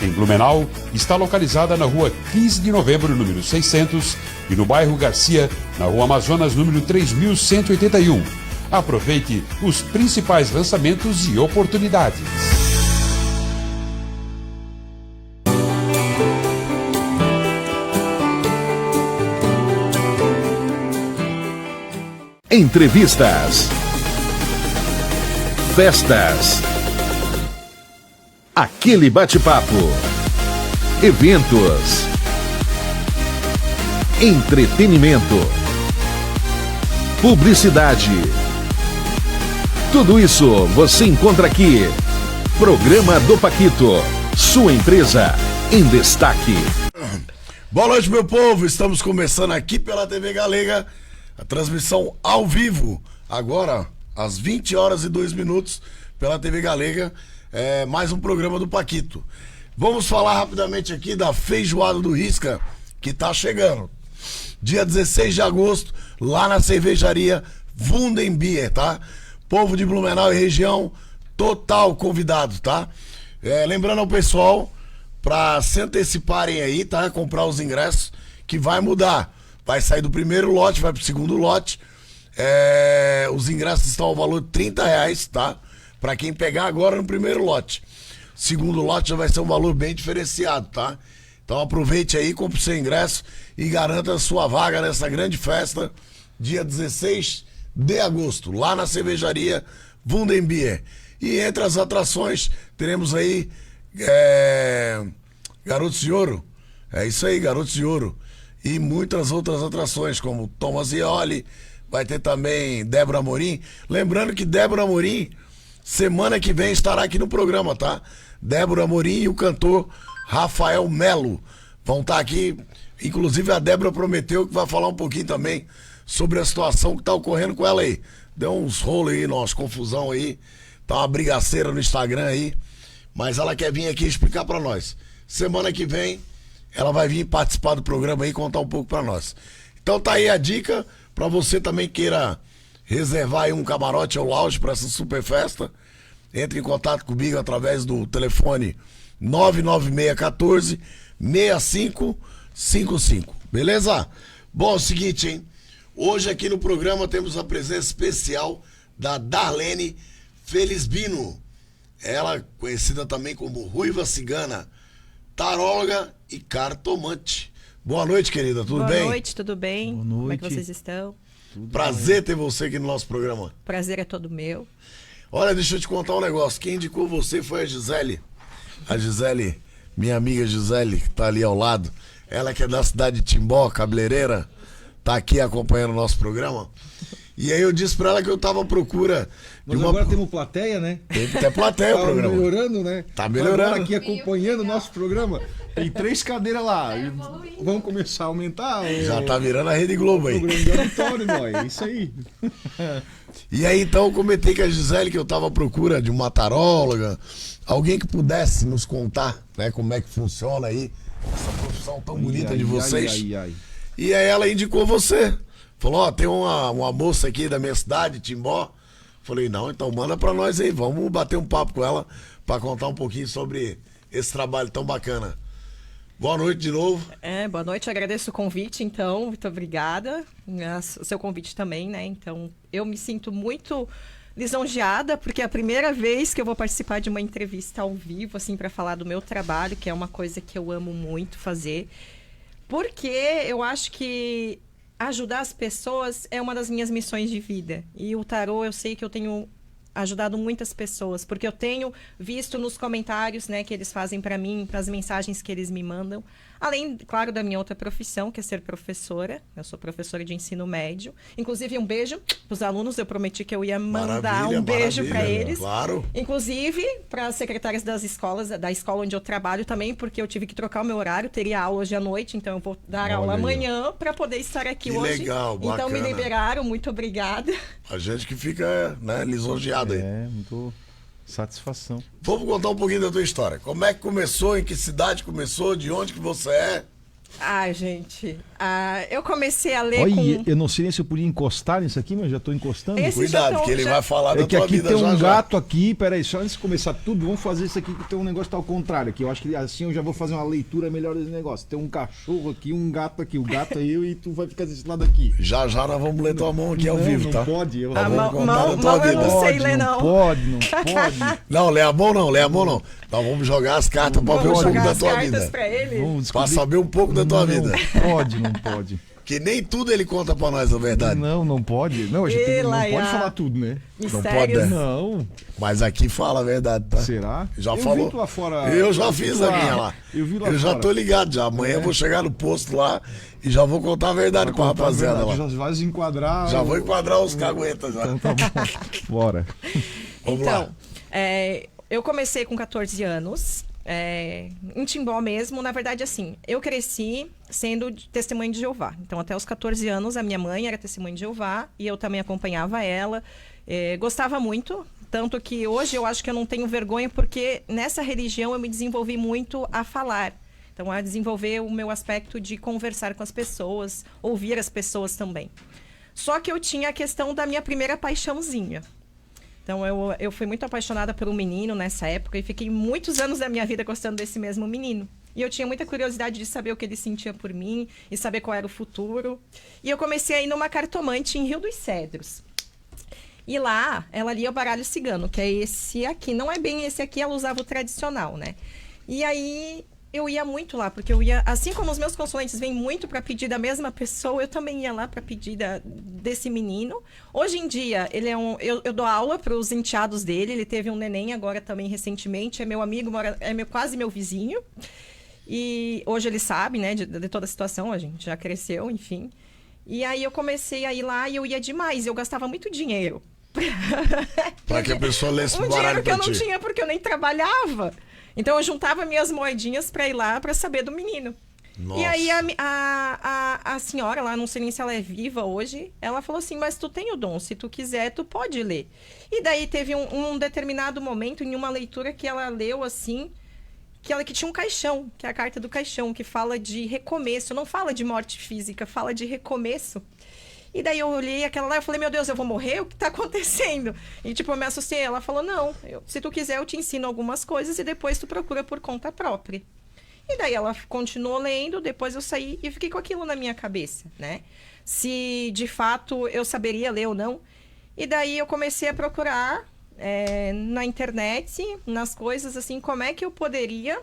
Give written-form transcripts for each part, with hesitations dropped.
Em Blumenau, está localizada na rua 15 de novembro, número 600, e no bairro Garcia, na rua Amazonas, número 3181. Aproveite os principais lançamentos e oportunidades. Entrevistas, festas, aquele bate-papo, eventos, entretenimento, publicidade. Tudo isso você encontra aqui. Programa do Paquito, sua empresa em destaque. Boa noite, meu povo. Estamos começando aqui pela TV Galega a transmissão ao vivo, agora às 20 horas e 2 minutos pela TV Galega, mais um programa do Paquito. Vamos falar rapidamente aqui da feijoada do Risca, que tá chegando. Dia 16 de agosto, lá na cervejaria Wundenbier, tá? Povo de Blumenau e região, total convidado, tá? Lembrando ao pessoal, pra se anteciparem aí, tá? Comprar os ingressos, que vai mudar. Vai sair do primeiro lote, vai pro segundo lote. Os ingressos estão ao valor de R$30, tá? Pra quem pegar agora no primeiro lote. Segundo lote já vai ser um valor bem diferenciado, tá? Então aproveite aí, compre o seu ingresso e garanta a sua vaga nessa grande festa, dia 16 de agosto, lá na cervejaria Wundenbier. E entre as atrações, teremos aí Garotos de Ouro. É isso aí, Garotos de Ouro. E muitas outras atrações, como Thomas Ioli, vai ter também Débora Amorim. Lembrando que Débora Amorim, semana que vem, estará aqui no programa, tá? Débora Amorim e o cantor Rafael Melo vão estar aqui. Inclusive a Débora prometeu que vai falar um pouquinho também sobre a situação que está ocorrendo com ela aí. Deu uns rolos aí, umas confusão aí. Tá uma brigaceira no Instagram aí. Mas ela quer vir aqui explicar pra nós. Semana que vem ela vai vir participar do programa aí e contar um pouco pra nós. Então tá aí a dica pra você também queira reservar aí um camarote ou lounge pra essa super festa. Entre em contato comigo através do telefone 99614-6555. Beleza? Bom, é o seguinte, hein? Hoje aqui no programa temos a presença especial da Darlene Felisbino. Ela conhecida também como Ruiva Cigana, taróloga e cartomante. Boa noite, querida, tudo bem? Boa noite, tudo bem? Boa noite. Como é que vocês estão? Tudo Prazer ter você aqui no nosso programa. Prazer é todo meu. Olha, deixa eu te contar um negócio. Quem indicou você foi a Gisele. A Gisele, minha amiga Gisele, que tá ali ao lado. Ela que é da cidade de Timbó, cabeleireira, tá aqui acompanhando o nosso programa. E aí eu disse pra ela que eu tava à procura de Nós agora temos plateia, né? Tem até plateia o Tá programa. melhorando, né? Tá melhorando. Agora aqui acompanhando o nosso programa. Tem 3 cadeiras lá. E vamos começar a aumentar Já tá virando a Rede Globo aí. programa de auditório, nós. É isso aí. E aí então eu comentei com a Gisele que eu tava à procura de uma taróloga, alguém que pudesse nos contar, né, como é que funciona aí essa profissão tão bonita de vocês. E aí ela indicou você. Falou, ó, tem uma moça aqui da minha cidade, Timbó. Falei, não, então manda pra nós aí, vamos bater um papo com ela pra contar um pouquinho sobre esse trabalho tão bacana. Boa noite de novo. Boa noite, agradeço o convite, então, muito obrigada. O seu convite também, né? Então, eu me sinto muito lisonjeada, porque é a primeira vez que eu vou participar de uma entrevista ao vivo, assim, para falar do meu trabalho, que é uma coisa que eu amo muito fazer. Porque eu acho que ajudar as pessoas é uma das minhas missões de vida. E o tarô, eu sei que eu tenho ajudado muitas pessoas, porque eu tenho visto nos comentários, né, que eles fazem para mim, para as mensagens que eles me mandam, além, claro, da minha outra profissão, que é ser professora. Eu sou professora de ensino médio. Inclusive, um beijo para os alunos, eu prometi que eu ia mandar um beijo para eles. Claro. Inclusive, para as secretárias das escolas, da escola onde eu trabalho também, porque eu tive que trocar o meu horário, teria aula hoje à noite, então eu vou dar aula amanhã para poder estar aqui que hoje. Legal, bacana. Então me liberaram, muito obrigada. A gente que fica, né, lisonjeado aí. Muito satisfação. Vamos contar um pouquinho da tua história. Como é que começou, em que cidade começou, de onde que você é? Gente, eu comecei a ler Olha, com... eu não sei nem se eu podia encostar nisso aqui, mas já tô encostando. Esse já Cuidado, tão- que ele já- vai falar É da que tua aqui vida tem um já. gato aqui, peraí, só antes de começar tudo, vamos fazer isso aqui que tem um negócio tá ao contrário aqui. Eu acho que assim eu já vou fazer uma leitura melhor desse negócio. Tem um cachorro aqui, um gato aqui. O gato é eu e tu vai ficar desse lado aqui. Já nós vamos ler tua mão aqui ao vivo, não tá? pode. Eu... Tá bom, mão- contar mão- da tua mão eu vida. não sei ler, não. Não pode. Não, lê a mão não. Nós vamos jogar as cartas pra ver um Vamos pouco jogar da as tua cartas vida. pra ele. Vamos Pra descobrir. saber um pouco da tua vida. Não pode. Que nem tudo ele conta pra nós, na verdade. Não pode. Não, a gente não Laia. pode falar tudo, né? Mistérios. né? Não. Mas aqui fala a verdade, tá? Será? Já eu falou. Vi tu lá fora. Eu já fiz a minha lá. Eu vi lá Eu já fora. tô ligado já. Amanhã eu vou chegar no posto lá e já vou contar a verdade pra rapaziada lá. Já vai enquadrar. Já vou enquadrar os caguetas já. Então tá bom. Bora. Vamos lá. Eu comecei com 14 anos, em Timbó mesmo. Na verdade, assim, eu cresci sendo testemunha de Jeová. Então, até os 14 anos, a minha mãe era testemunha de Jeová e eu também acompanhava ela. Gostava muito, tanto que hoje eu acho que eu não tenho vergonha, porque nessa religião eu me desenvolvi muito a falar. Então, a desenvolver o meu aspecto de conversar com as pessoas, ouvir as pessoas também. Só que eu tinha a questão da minha primeira paixãozinha. Então, eu fui muito apaixonada por um menino nessa época e fiquei muitos anos da minha vida gostando desse mesmo menino. E eu tinha muita curiosidade de saber o que ele sentia por mim e saber qual era o futuro. E eu comecei a ir numa cartomante em Rio dos Cedros. E lá, ela lia o baralho cigano, que é esse aqui. Não é bem esse aqui, ela usava o tradicional, né? E aí, eu ia muito lá, porque eu ia... Assim como os meus consulentes vêm muito para pedir da mesma pessoa, eu também ia lá para pedir desse menino. Hoje em dia, ele é eu dou aula para os enteados dele. Ele teve um neném agora também recentemente. É meu amigo, quase meu vizinho. E hoje ele sabe, né, de toda a situação. A gente já cresceu, enfim. E aí eu comecei a ir lá e eu ia demais. Eu gastava muito dinheiro. Pra que a pessoa lesse o dinheiro baralho que eu pra não ti. tinha porque eu nem trabalhava. Então eu juntava minhas moedinhas pra ir lá pra saber do menino. Nossa. E aí a senhora lá, não sei nem se ela é viva hoje, ela falou assim, mas tu tem o dom, se tu quiser, tu pode ler. E daí teve um determinado momento em uma leitura que ela leu assim, que tinha um caixão, que é a carta do caixão, que fala de recomeço, não fala de morte física, fala de recomeço. E daí eu olhei aquela lá e falei, meu Deus, eu vou morrer? O que tá acontecendo? E tipo, eu me assustei. Ela falou, não, se tu quiser eu te ensino algumas coisas e depois tu procura por conta própria. E daí ela continuou lendo, depois eu saí e fiquei com aquilo na minha cabeça, né? Se de fato eu saberia ler ou não. E daí eu comecei a procurar na internet, nas coisas assim, como é que eu poderia...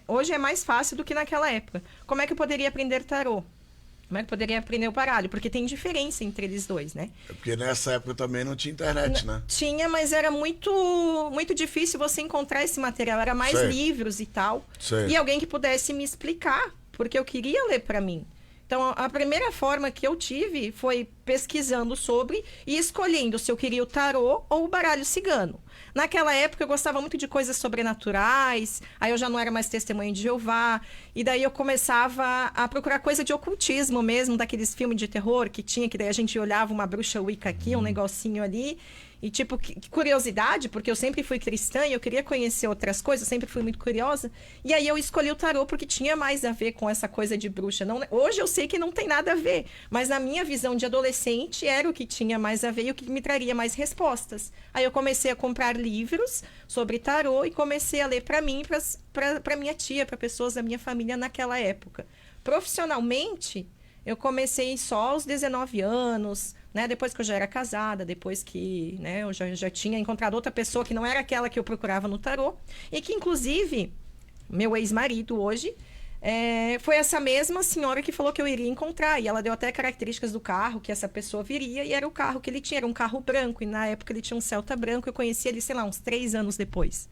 Hoje é mais fácil do que naquela época. Como é que eu poderia aprender tarô? Como é que eu poderia aprender o baralho? Porque tem diferença entre eles dois, né? É porque nessa época também não tinha internet, né? Tinha, mas era muito, muito difícil você encontrar esse material. Era mais Sei. livros e tal. Sei. E alguém que pudesse me explicar, porque eu queria ler para mim. Então, a primeira forma que eu tive foi pesquisando sobre e escolhendo se eu queria o tarô ou o baralho cigano. Naquela época, eu gostava muito de coisas sobrenaturais, aí eu já não era mais testemunha de Jeová, e daí eu começava a procurar coisa de ocultismo mesmo, daqueles filmes de terror que tinha, que daí a gente olhava uma bruxa Wicca aqui, um negocinho ali, e tipo, que curiosidade, porque eu sempre fui cristã e eu queria conhecer outras coisas, eu sempre fui muito curiosa, e aí eu escolhi o tarô porque tinha mais a ver com essa coisa de bruxa. Não, hoje eu sei que não tem nada a ver, mas na minha visão de adolescente era o que tinha mais a ver e o que me traria mais respostas. Aí eu comecei a comprar livros sobre tarô e comecei a ler para mim e para minha tia, para pessoas da minha família naquela época. Profissionalmente, eu comecei só aos 19 anos, né? Depois que eu já era casada, depois que, né, eu já tinha encontrado outra pessoa que não era aquela que eu procurava no tarô. E que, inclusive, meu ex-marido hoje, foi essa mesma senhora que falou que eu iria encontrar. E ela deu até características do carro que essa pessoa viria. E era o carro que ele tinha, era um carro branco. E na época ele tinha um Celta branco. Eu conheci ele, sei lá, uns 3 anos depois.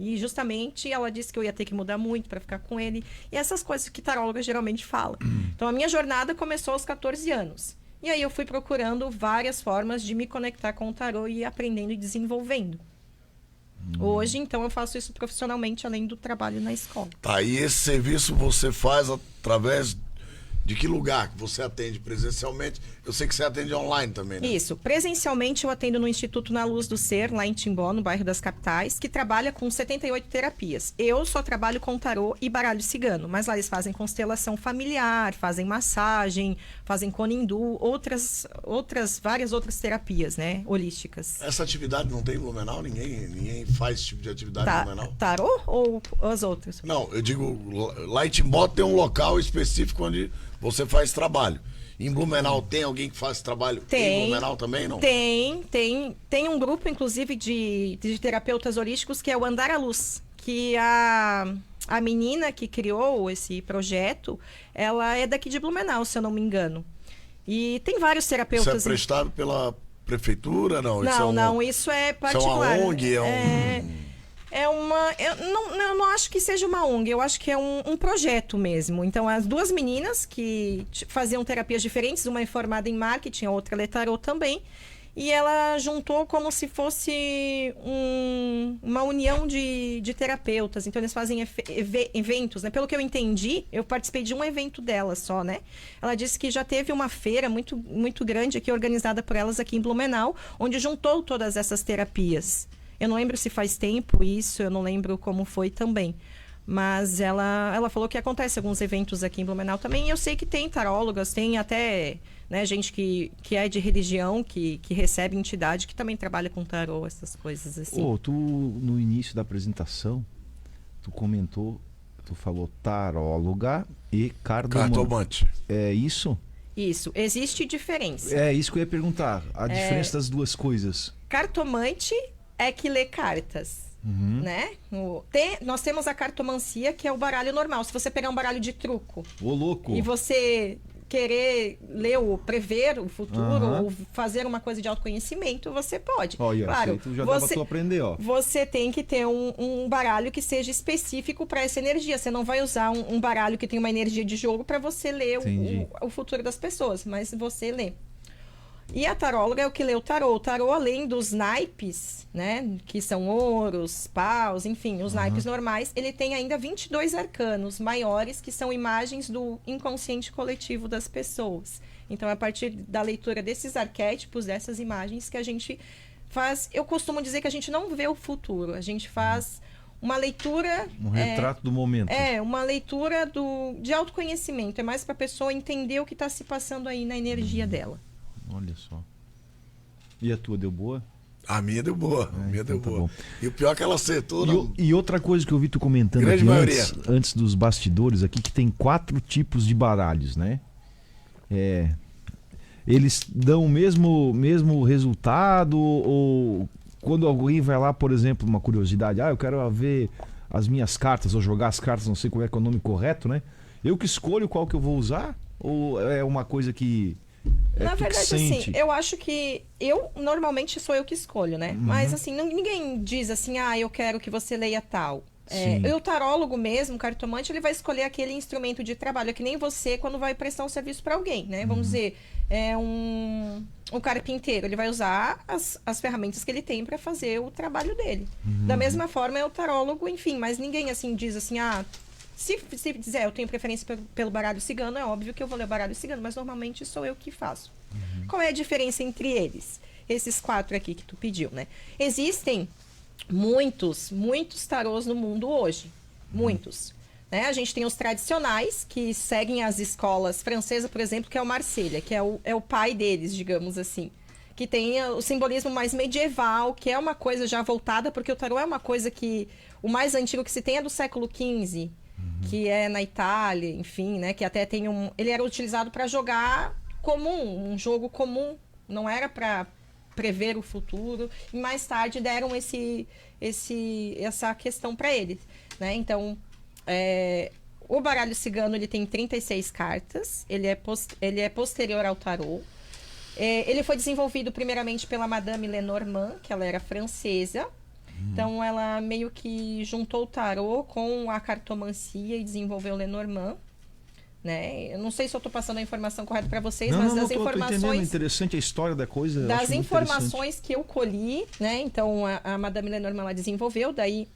E justamente ela disse que eu ia ter que mudar muito para ficar com ele. E essas coisas que taróloga geralmente fala. Então a minha jornada começou aos 14 anos. E aí eu fui procurando várias formas de me conectar com o tarô e ir aprendendo e desenvolvendo. Hoje, então, eu faço isso profissionalmente, além do trabalho na escola. Tá, e esse serviço você faz através De que lugar que você atende presencialmente? Eu sei que você atende online também, né? Isso. Presencialmente eu atendo no Instituto Na Luz do Ser, lá em Timbó, no bairro das Capitais, que trabalha com 78 terapias. Eu só trabalho com tarô e baralho cigano, mas lá eles fazem constelação familiar, fazem massagem, fazem conindu, várias outras terapias, né, holísticas. Essa atividade não tem em Blumenau? Ninguém faz esse tipo de atividade em Blumenau? Tarô ou as outras? Não, eu digo, lá em Timbó tem um local específico onde você faz trabalho. Em Blumenau tem alguém que faz trabalho? Em Blumenau também, não? Tem um grupo, inclusive, de terapeutas holísticos que é o Andar à Luz, que a menina que criou esse projeto, ela é daqui de Blumenau, se eu não me engano. E tem vários terapeutas... Isso é prestado pela prefeitura? Não, isso é particular. Isso é uma ONG? Eu não acho que seja uma ONG, eu acho que é um projeto mesmo. Então, as duas meninas que faziam terapias diferentes, uma é formada em marketing, a outra é tarô também, e ela juntou como se fosse uma união de terapeutas. Então, eles fazem eventos, né? Pelo que eu entendi, eu participei de um evento dela só, né? Ela disse que já teve uma feira muito, muito grande aqui, organizada por elas aqui em Blumenau, onde juntou todas essas terapias. Eu não lembro se faz tempo isso, eu não lembro como foi também. Mas ela falou que acontece alguns eventos aqui em Blumenau também. E eu sei que tem tarólogas, tem até, né, gente que é de religião, que recebe entidade, que também trabalha com tarô, essas coisas assim. Tu, no início da apresentação, tu falou taróloga e cartomante. É isso? Isso. Existe diferença. É isso que eu ia perguntar. A diferença das duas coisas. Cartomante é que lê cartas, né? Nós temos a cartomancia, que é o baralho normal. Se você pegar um baralho de truco... Ô, louco! E você querer ler prever o futuro, ou fazer uma coisa de autoconhecimento, você pode. Claro, já dá pra tu aprender, ó. Você tem que ter um baralho que seja específico para essa energia. Você não vai usar um baralho que tem uma energia de jogo para você ler o futuro das pessoas, mas você lê. E a taróloga é o que lê o tarô. O tarô, além dos naipes, né, que são ouros, paus, enfim, os naipes normais, ele tem ainda 22 arcanos maiores, que são imagens do inconsciente coletivo das pessoas. Então, é a partir da leitura desses arquétipos, dessas imagens, que a gente faz... Eu costumo dizer que a gente não vê o futuro, a gente faz uma leitura... Um retrato do momento. Uma leitura de autoconhecimento. É mais para a pessoa entender o que está se passando aí na energia dela. Olha só. E a tua deu boa? A minha deu boa. A minha deu boa. Bom. E o pior é que ela acertou. E outra coisa que eu vi tu comentando Grande aqui maioria. Antes dos bastidores aqui, que tem 4 tipos de baralhos, né? Eles dão o mesmo resultado, ou quando alguém vai lá, por exemplo, uma curiosidade, eu quero ver as minhas cartas, ou jogar as cartas, não sei qual é o nome correto, né? Eu que escolho qual que eu vou usar? Ou é uma coisa que... Na verdade, assim, eu acho que normalmente sou eu que escolho, né? Mas assim, ninguém diz assim, eu quero que você leia tal. O tarólogo mesmo, o cartomante, ele vai escolher aquele instrumento de trabalho. É que nem você quando vai prestar um serviço para alguém, né? Vamos dizer, um carpinteiro, ele vai usar as ferramentas que ele tem para fazer o trabalho dele. Da mesma forma é o tarólogo, enfim, mas ninguém assim diz assim, se dizer, eu tenho preferência pelo baralho cigano, é óbvio que eu vou ler o baralho cigano, mas normalmente sou eu que faço. Qual é a diferença entre eles? Esses 4 aqui que tu pediu, né? Existem muitos tarôs no mundo hoje. Muitos. Né? A gente tem os tradicionais, que seguem as escolas francesas, por exemplo, que é o Marselha, que é o pai deles, digamos assim. Que tem o simbolismo mais medieval, que é uma coisa já voltada, porque o tarô é uma coisa que... O mais antigo que se tem é do século XV, que é na Itália, enfim, né? Que até tem ele era utilizado para jogar comum, um jogo comum, não era para prever o futuro. E mais tarde deram essa questão para eles, né? Então, o baralho cigano ele tem 36 cartas, ele é posterior ao tarô. Ele foi desenvolvido primeiramente pela Madame Lenormand, que ela era francesa. Então, ela meio que juntou o tarô com a cartomancia e desenvolveu o Lenormand, né? Eu não sei se eu estou passando a informação correta para vocês, mas das informações... Tô interessante a história da coisa. Das informações que eu colhi, né? Então, a Madame Lenormand ela desenvolveu, daí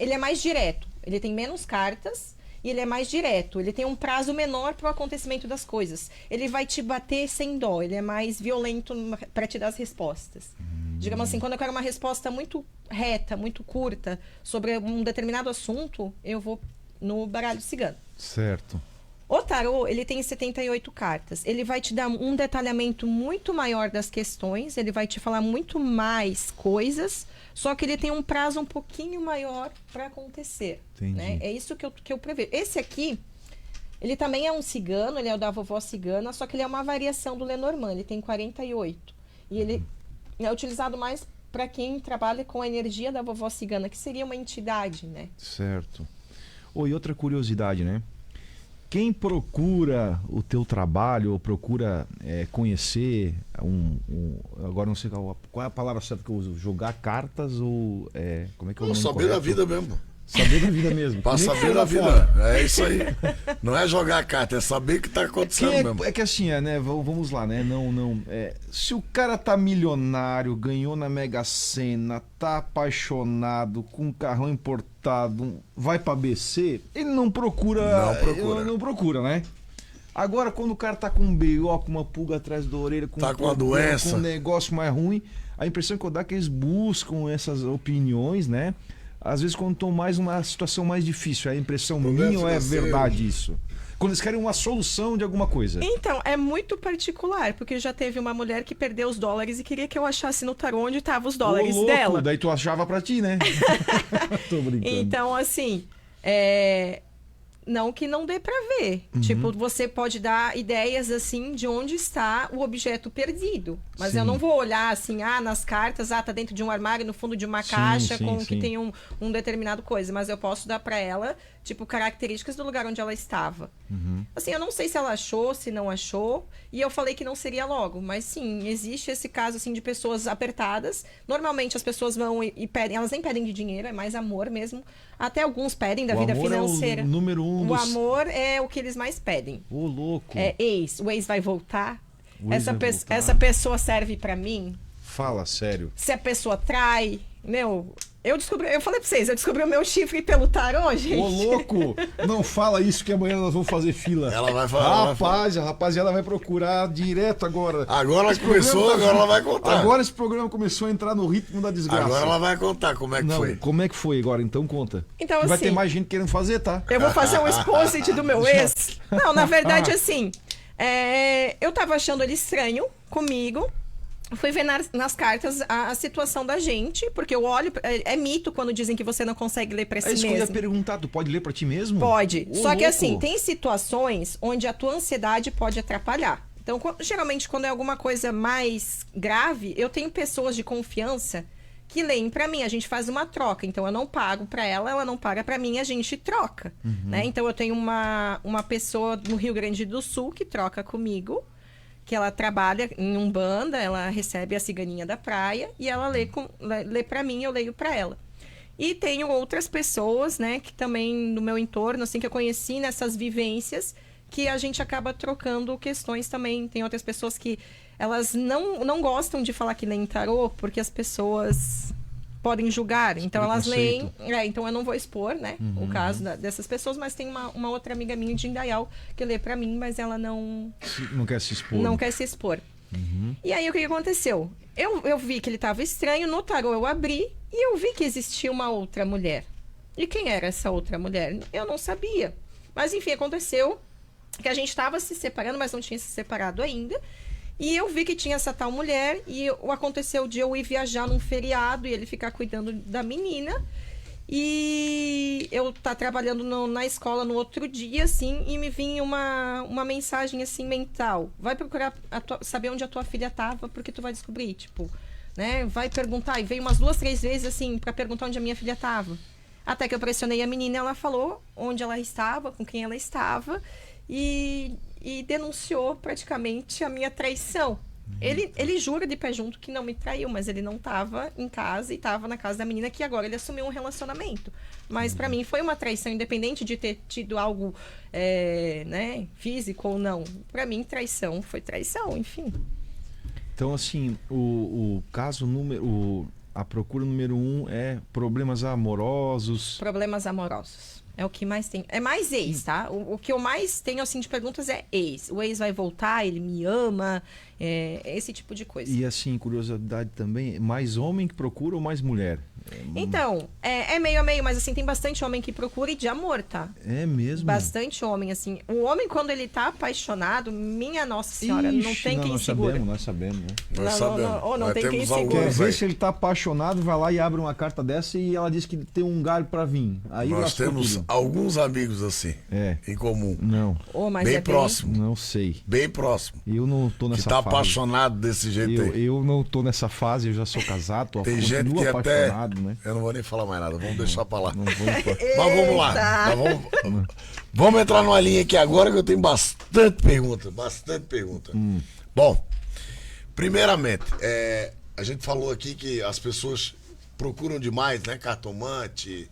ele é mais direto. Ele tem menos cartas e ele é mais direto. Ele tem um prazo menor para o acontecimento das coisas. Ele vai te bater sem dó, ele é mais violento para te dar as respostas. Digamos assim, quando eu quero uma resposta muito reta, muito curta, sobre um determinado assunto, eu vou no baralho cigano. Certo. O tarô, ele tem 78 cartas. Ele vai te dar um detalhamento muito maior das questões, ele vai te falar muito mais coisas, só que ele tem um prazo um pouquinho maior para acontecer. Entendi. Né? É isso que eu prevejo. Esse aqui, ele também é um cigano, ele é o da vovó cigana, só que ele é uma variação do Lenormand, ele tem 48. E ele é utilizado mais para quem trabalha com a energia da vovó cigana, que seria uma entidade, né? Certo. E outra curiosidade, né? Quem procura o teu trabalho ou procura conhecer agora não sei qual é a palavra certa que eu uso, jogar cartas ou como é que é o nome Saber da correto? vida mesmo. Saber da vida mesmo. Pra Nem saber da vida. fora. É isso aí. Não é jogar carta, é saber o que tá acontecendo mesmo. É que assim, né? Vamos lá, né? Se o cara tá milionário, ganhou na Mega Sena, tá apaixonado, com um carrão importado, vai pra BC, ele não procura. Não procura, né? Agora, quando o cara tá com um B.O., com uma pulga atrás da orelha, com Tá com uma doença, com um negócio mais ruim, a impressão que eu dou é que eles buscam essas opiniões, né? Às vezes quando estão mais uma situação mais difícil, é a impressão minha ou é verdade isso? Quando eles querem uma solução de alguma coisa. Então, é muito particular, porque já teve uma mulher que perdeu os dólares e queria que eu achasse no tarô onde estavam os dólares louco, dela. Daí tu achava pra ti, né? Tô brincando. Então, assim, não que não dê pra ver. Tipo, você pode dar ideias, assim, de onde está o objeto perdido. Mas Sim. eu não vou olhar, assim, nas cartas, tá dentro de um armário, no fundo de uma caixa, que tem um determinado coisa. Mas eu posso dar pra ela, tipo, características do lugar onde ela estava. Assim, eu não sei se ela achou, se não achou. E eu falei que não seria logo. Mas, sim, existe esse caso, assim, de pessoas apertadas. Normalmente, as pessoas vão e pedem... Elas nem pedem de dinheiro, é mais amor mesmo. Até alguns pedem da vida financeira. É o número um O amor é o que eles mais pedem. Ô, louco. É ex. O ex vai voltar? O ex vai voltar. Essa pessoa serve pra mim? Fala sério. Se a pessoa trai... eu falei pra vocês, eu descobri o meu chifre pelo tarô, gente. Ô, louco! Não fala isso que amanhã nós vamos fazer fila. Ela vai falar. Rapaz, a rapaziada vai procurar direto agora. Agora começou, agora ela vai contar. Agora esse programa começou a entrar no ritmo da desgraça. Agora ela vai contar como é que foi. Como é que foi agora? Então conta. Então, vai assim, ter mais gente querendo fazer, tá? Eu vou fazer um exposit do meu ex. Não, na verdade, assim, eu tava achando ele estranho comigo. Fui ver nas cartas a situação da gente, porque eu olho... É mito quando dizem que você não consegue ler pra si É isso que eu ia mesmo. perguntar, tu pode ler pra ti mesmo? Pode. Ô, Só que louco. assim, tem situações onde a tua ansiedade pode atrapalhar. Então, geralmente, quando é alguma coisa mais grave, eu tenho pessoas de confiança que leem pra mim. A gente faz uma troca. Então, eu não pago pra ela, ela não paga pra mim, a gente troca. Né? Então, eu tenho uma pessoa no Rio Grande do Sul que troca comigo, que ela trabalha em Umbanda, ela recebe a ciganinha da praia e ela lê para mim, eu leio para ela. E tenho outras pessoas, né, que também no meu entorno, assim, que eu conheci nessas vivências, que a gente acaba trocando questões também. Tem outras pessoas que elas não gostam de falar que leem tarô, porque as pessoas podem julgar. Então elas leem. Então eu não vou expor, né, o caso dessas pessoas, mas tem uma outra amiga minha de Indaial que lê pra mim, mas ela não quer se expor. Não quer se expor. E aí o que aconteceu? Eu vi que ele tava estranho, no tarô eu abri e eu vi que existia uma outra mulher. E quem era essa outra mulher? Eu não sabia. Mas enfim, aconteceu que a gente estava se separando, mas não tinha se separado ainda. E eu vi que tinha essa tal mulher e aconteceu de eu ir viajar num feriado e ele ficar cuidando da menina. E eu tá trabalhando na escola no outro dia, assim, e me vinha uma mensagem, assim, mental. Vai procurar saber onde a tua filha tava, porque tu vai descobrir, tipo, né? Vai perguntar. E veio umas 2, 3 vezes, assim, pra perguntar onde a minha filha tava. Até que eu pressionei a menina, ela falou onde ela estava, com quem ela estava. E denunciou praticamente a minha traição. Ele jura de pé junto que não me traiu, mas ele não estava em casa e estava na casa da menina, que agora ele assumiu um relacionamento. Mas para mim foi uma traição, independente de ter tido algo né, físico ou não. Para mim, traição foi traição, enfim. Então, assim, o caso a procura número 1 é problemas amorosos. Problemas amorosos. É o que mais tem. É mais ex, tá? O que eu mais tenho, assim, de perguntas é ex. O ex vai voltar, ele me ama, esse tipo de coisa. E assim, curiosidade também, mais homem que procura ou mais mulher? Então, é meio a meio, mas assim, tem bastante homem que procura e de amor, tá? É mesmo? Bastante homem, assim. O homem, quando ele tá apaixonado, minha Nossa Senhora, não tem quem segura. Nós sabemos, né? Nós sabemos. Não Nós tem quem temos segura. Quer alguns ver aí. se ele tá apaixonado, vai lá e abre uma carta dessa e ela diz que tem um galho pra vir. Aí Nós lascou temos tudo. alguns amigos assim, É. em comum. Não, Oh, mas Bem é próximo. não sei. Bem próximo. Eu não tô Que nessa tá fase. apaixonado desse jeito aí. Eu não tô nessa fase, eu já sou casado, Tem gente continuo que até. apaixonado, né? Eu não vou nem falar mais nada, vamos deixar pra lá. Não vou pra... Mas vamos lá. Nós vamos entrar numa linha aqui agora que eu tenho bastante pergunta. Bastante pergunta. Bom, primeiramente, a gente falou aqui que as pessoas procuram demais, né? Cartomante,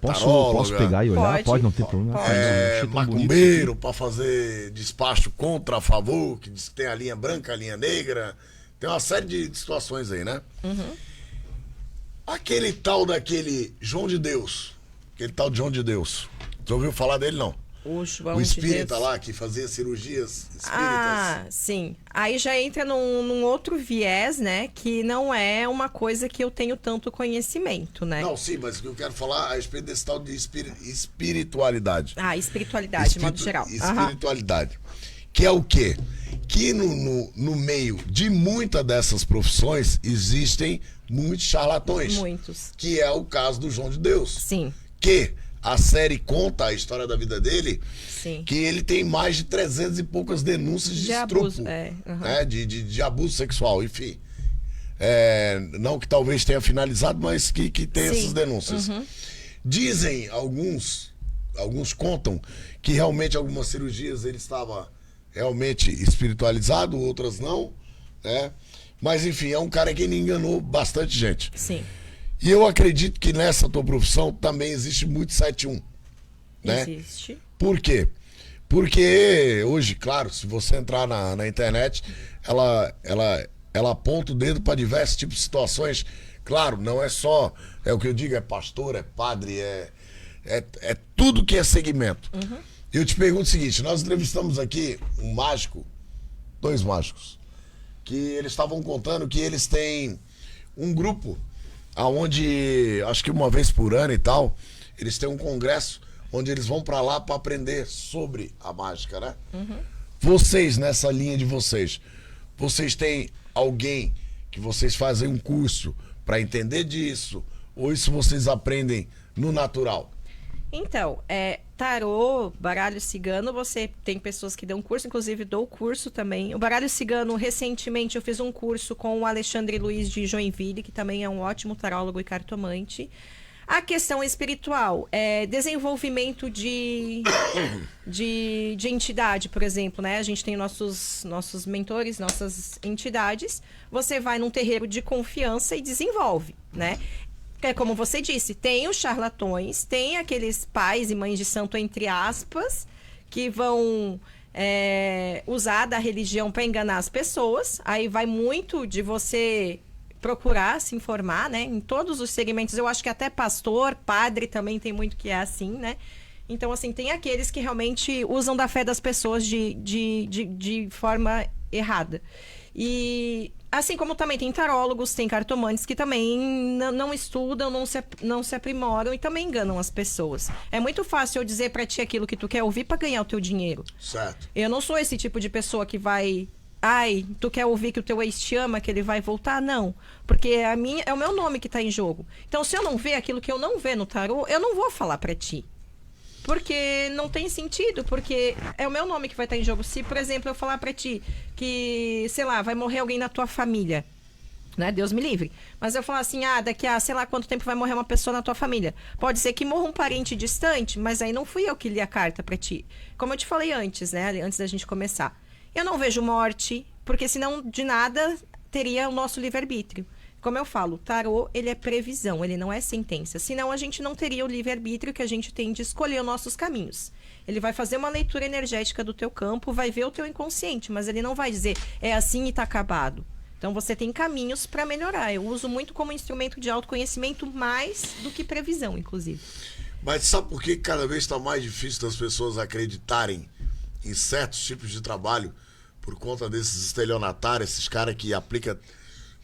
taróloga, Posso pegar e olhar? Pode. Pode, não tem problema. Pode. Achei tão bonito macumbeiro para fazer despacho contra, a favor, que diz que tem a linha branca, a linha negra. Tem uma série de situações aí, né? Aquele tal daquele João de Deus. Aquele tal de João de Deus. Você ouviu falar dele, não? O João O de espírita Deus. lá que fazia cirurgias espíritas. Ah, sim. Aí já entra num outro viés, né? Que não é uma coisa que eu tenho tanto conhecimento, né? Não, sim, mas o que eu quero falar a respeito desse tal de espiritualidade. Ah, espiritualidade, de modo geral. Aham. Espiritualidade. Que é o quê? Que no meio de muitas dessas profissões existem muitos charlatões. Muitos. Que é o caso do João de Deus. Sim, Que a série conta a história da vida dele, sim. que ele tem mais de 300 e poucas denúncias de estupro, abuso, aham. né? de abuso sexual, enfim. Não que talvez tenha finalizado, mas que tem Sim. essas denúncias. Dizem alguns contam que realmente algumas cirurgias ele estava realmente espiritualizado, outras não, né? Mas enfim, é um cara que enganou bastante gente. Sim. E eu acredito que nessa tua profissão também existe muito 71, né? Existe. Por quê? Porque hoje, claro, se você entrar na internet, ela aponta o dedo para diversos tipos de situações. Claro, não é só, o que eu digo, é pastor, é padre, é tudo que é segmento. Eu te pergunto o seguinte, nós entrevistamos aqui um mágico, 2 mágicos, que eles estavam contando que eles têm um grupo aonde, acho que uma vez por ano e tal, eles têm um congresso onde eles vão pra lá pra aprender sobre a mágica, né? Vocês, nessa linha de vocês têm alguém que vocês fazem um curso pra entender disso, ou isso vocês aprendem no natural? Então, tarô, baralho cigano, você tem pessoas que dão curso, inclusive dou curso também. O baralho cigano, recentemente eu fiz um curso com o Alexandre Luiz de Joinville, que também é um ótimo tarólogo e cartomante. A questão espiritual, desenvolvimento de entidade, por exemplo, né? A gente tem nossos mentores, nossas entidades. Você vai num terreiro de confiança e desenvolve, né? É como você disse, tem os charlatões, tem aqueles pais e mães de santo, entre aspas, que vão usar da religião para enganar as pessoas. Aí vai muito de você procurar se informar, né? Em todos os segmentos. Eu acho que até pastor, padre também tem muito que é assim, né? Então, assim, tem aqueles que realmente usam da fé das pessoas de forma errada. E assim como também tem tarólogos, tem cartomantes que também não estudam, não se aprimoram e também enganam as pessoas. É muito fácil eu dizer pra ti aquilo que tu quer ouvir pra ganhar o teu dinheiro. Certo. Eu não sou esse tipo de pessoa que vai... Ai, tu quer ouvir que o teu ex te ama, que ele vai voltar? Não. Porque é o meu nome que tá em jogo. Então, se eu não ver aquilo que eu não ver no tarô, eu não vou falar pra ti. Porque não tem sentido, porque é o meu nome que vai estar em jogo. Se, por exemplo, eu falar pra ti que, sei lá, vai morrer alguém na tua família, né? Deus me livre. Mas eu falar assim, daqui a sei lá quanto tempo vai morrer uma pessoa na tua família. Pode ser que morra um parente distante, mas aí não fui eu que li a carta pra ti. Como eu te falei antes, né? Antes da gente começar. Eu não vejo morte, porque senão de nada teria o nosso livre-arbítrio. Como eu falo, o tarô, ele é previsão, ele não é sentença. Senão a gente não teria o livre-arbítrio que a gente tem de escolher os nossos caminhos. Ele vai fazer uma leitura energética do teu campo, vai ver o teu inconsciente, mas ele não vai dizer, é assim e tá acabado. Então você tem caminhos para melhorar. Eu uso muito como instrumento de autoconhecimento mais do que previsão, inclusive. Mas sabe por que cada vez está mais difícil das pessoas acreditarem em certos tipos de trabalho por conta desses estelionatários, esses caras que aplicam...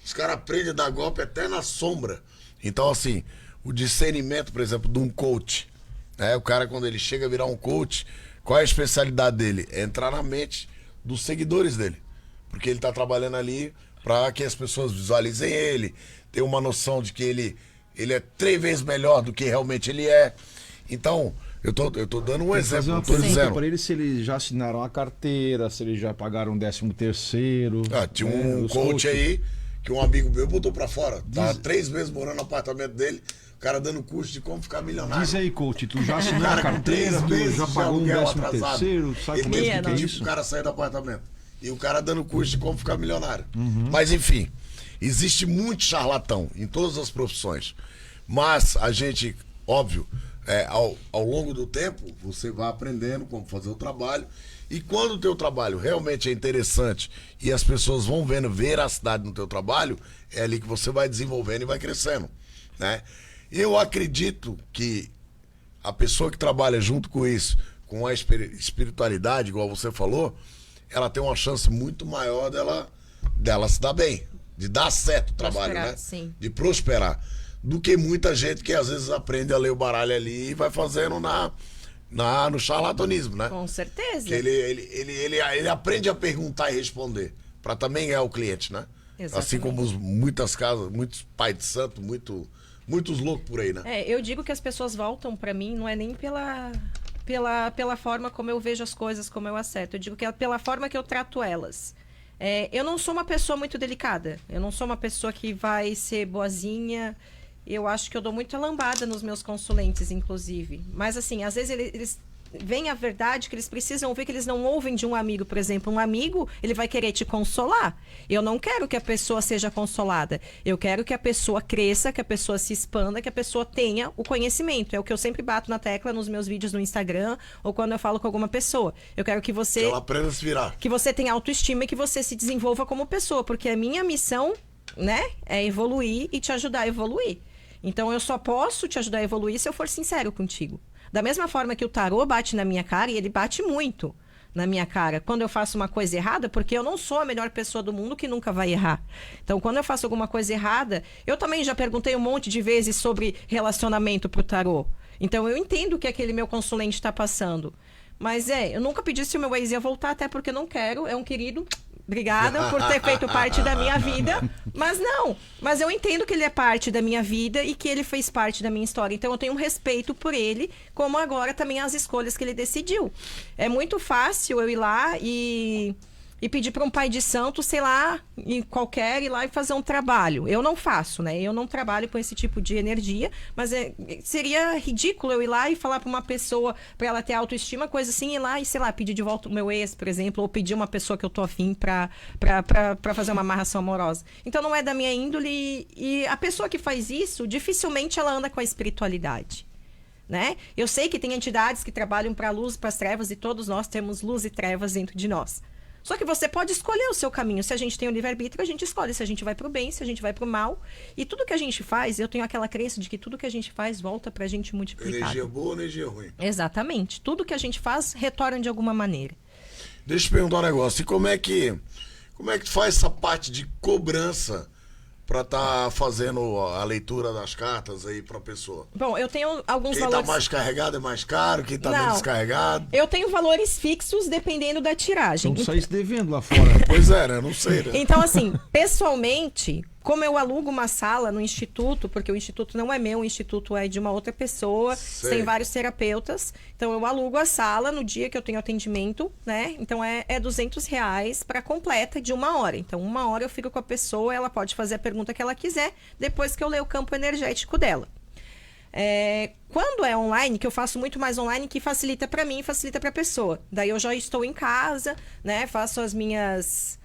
Os caras aprendem a dar golpe até na sombra. Então, assim, o discernimento, por exemplo, de um coach, né? O cara, quando ele chega a virar um coach, qual é a especialidade dele? É entrar na mente dos seguidores dele. Porque ele está trabalhando ali para que as pessoas visualizem ele, ter uma noção de que ele é 3 vezes melhor do que realmente ele é. Então, eu tô dando um exemplo, não tô dizendo. Para eles se eles já assinaram a carteira, se eles já pagaram 13º. Tinha um coach aí que um amigo meu botou pra fora. Tava 3 meses morando no apartamento dele, o cara dando curso de como ficar milionário. Diz aí, coach, tu já assinou a carteira, 3 tu meses já pagou um de aluguel 13º, sabe ele como é mesmo que é pediu isso? pro cara sair do apartamento. E o cara dando curso de como ficar milionário. Mas enfim, existe muito charlatão em todas as profissões. Mas a gente, óbvio, ao longo do tempo, você vai aprendendo como fazer o trabalho. E quando o teu trabalho realmente é interessante e as pessoas vão vendo veracidade no teu trabalho, é ali que você vai desenvolvendo e vai crescendo, né? Eu acredito que a pessoa que trabalha junto com isso, com a espiritualidade, igual você falou, ela tem uma chance muito maior dela se dar bem, de dar certo o trabalho, né? Sim. De prosperar, do que muita gente que às vezes aprende a ler o baralho ali e vai fazendo no charlatanismo, né? Com certeza. Que ele aprende a perguntar e responder, para também ganhar o cliente, né? Exatamente. Assim como muitas casas, muitos pais de santo, muitos loucos por aí, né? Eu digo que as pessoas voltam pra mim, não é nem pela forma como eu vejo as coisas, como eu acerto. Eu digo que é pela forma que eu trato elas. Eu não sou uma pessoa muito delicada. Eu não sou uma pessoa que vai ser boazinha. Eu acho que eu dou muita lambada nos meus consulentes, inclusive. Mas, assim, às vezes eles veem a verdade que eles precisam ouvir, que eles não ouvem de um amigo. Por exemplo, um amigo, ele vai querer te consolar. Eu não quero que a pessoa seja consolada. Eu quero que a pessoa cresça, que a pessoa se expanda, que a pessoa tenha o conhecimento. É o que eu sempre bato na tecla nos meus vídeos no Instagram ou quando eu falo com alguma pessoa. Eu quero que você... Que ela aprenda a se virar. Que você tenha autoestima e que você se desenvolva como pessoa. Porque a minha missão, né, é evoluir e te ajudar a evoluir. Então, eu só posso te ajudar a evoluir se eu for sincero contigo. Da mesma forma que o tarô bate na minha cara, e ele bate muito na minha cara, quando eu faço uma coisa errada, porque eu não sou a melhor pessoa do mundo que nunca vai errar. Então, quando eu faço alguma coisa errada, eu também já perguntei um monte de vezes sobre relacionamento pro tarô. Então, eu entendo o que aquele meu consulente está passando. Mas eu nunca pedi se o meu ex ia voltar, até porque eu não quero, é um querido... Obrigada por ter feito parte da minha vida. Mas eu entendo que ele é parte da minha vida e que ele fez parte da minha história. Então eu tenho um respeito por ele, como agora também as escolhas que ele decidiu. É muito fácil eu ir lá e pedir para um pai de santo, sei lá, ir lá e fazer um trabalho. Eu não faço, né? Eu não trabalho com esse tipo de energia, mas seria ridículo eu ir lá e falar para uma pessoa, para ela ter autoestima, coisa assim, ir lá e, sei lá, pedir de volta o meu ex, por exemplo, ou pedir uma pessoa que eu tô afim para fazer uma amarração amorosa. Então não é da minha índole e a pessoa que faz isso, dificilmente ela anda com a espiritualidade. Né? Eu sei que tem entidades que trabalham para a luz, para as trevas, e todos nós temos luz e trevas dentro de nós. Só que você pode escolher o seu caminho. Se a gente tem o livre-arbítrio, a gente escolhe se a gente vai pro bem, se a gente vai pro mal. E tudo que a gente faz, eu tenho aquela crença de que tudo que a gente faz volta pra gente multiplicado. Energia boa, energia ruim. Exatamente. Tudo que a gente faz retorna de alguma maneira. Deixa eu te perguntar um negócio. E como é que tu faz essa parte de cobrança pra tá fazendo a leitura das cartas aí pra pessoa? Bom, eu tenho alguns Quem valores... tá mais carregado é mais caro, quem tá menos carregado... Eu tenho valores fixos dependendo da tiragem. Então tu saísse devendo lá fora. Pois é, né? Não sei, né? Então, assim, pessoalmente, como eu alugo uma sala no instituto, porque o instituto não é meu, o instituto é de uma outra pessoa, tem vários terapeutas, então eu alugo a sala no dia que eu tenho atendimento, né? Então é R$200 para completa de 1 hora. Então 1 hora eu fico com a pessoa, ela pode fazer a pergunta que ela quiser, depois que eu ler o campo energético dela. Quando é online, que eu faço muito mais online, que facilita para mim e facilita para a pessoa. Daí eu já estou em casa, né? Faço as minhas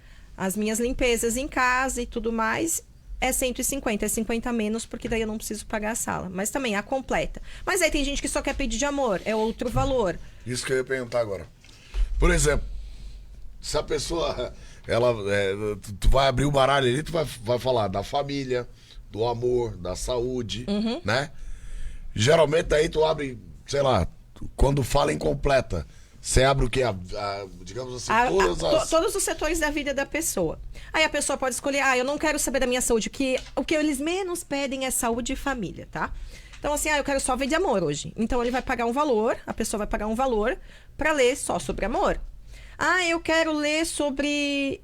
limpezas em casa e tudo mais. É 150, é 50 menos, porque daí eu não preciso pagar a sala. Mas também a completa. Mas aí tem gente que só quer pedir de amor, é outro valor. Isso que eu ia perguntar agora. Por exemplo, se a pessoa, tu vai abrir o baralho ali, tu vai falar da família, do amor, da saúde, né? Geralmente aí tu abre, sei lá, quando fala incompleta, você abre o quê? Digamos assim, todos os setores da vida da pessoa. Aí a pessoa pode escolher, eu não quero saber da minha saúde, o que eles menos pedem é saúde e família, tá? Então assim, eu quero só ver de amor hoje. Então ele vai pagar um valor, a pessoa vai pagar um valor para ler só sobre amor. Eu quero ler sobre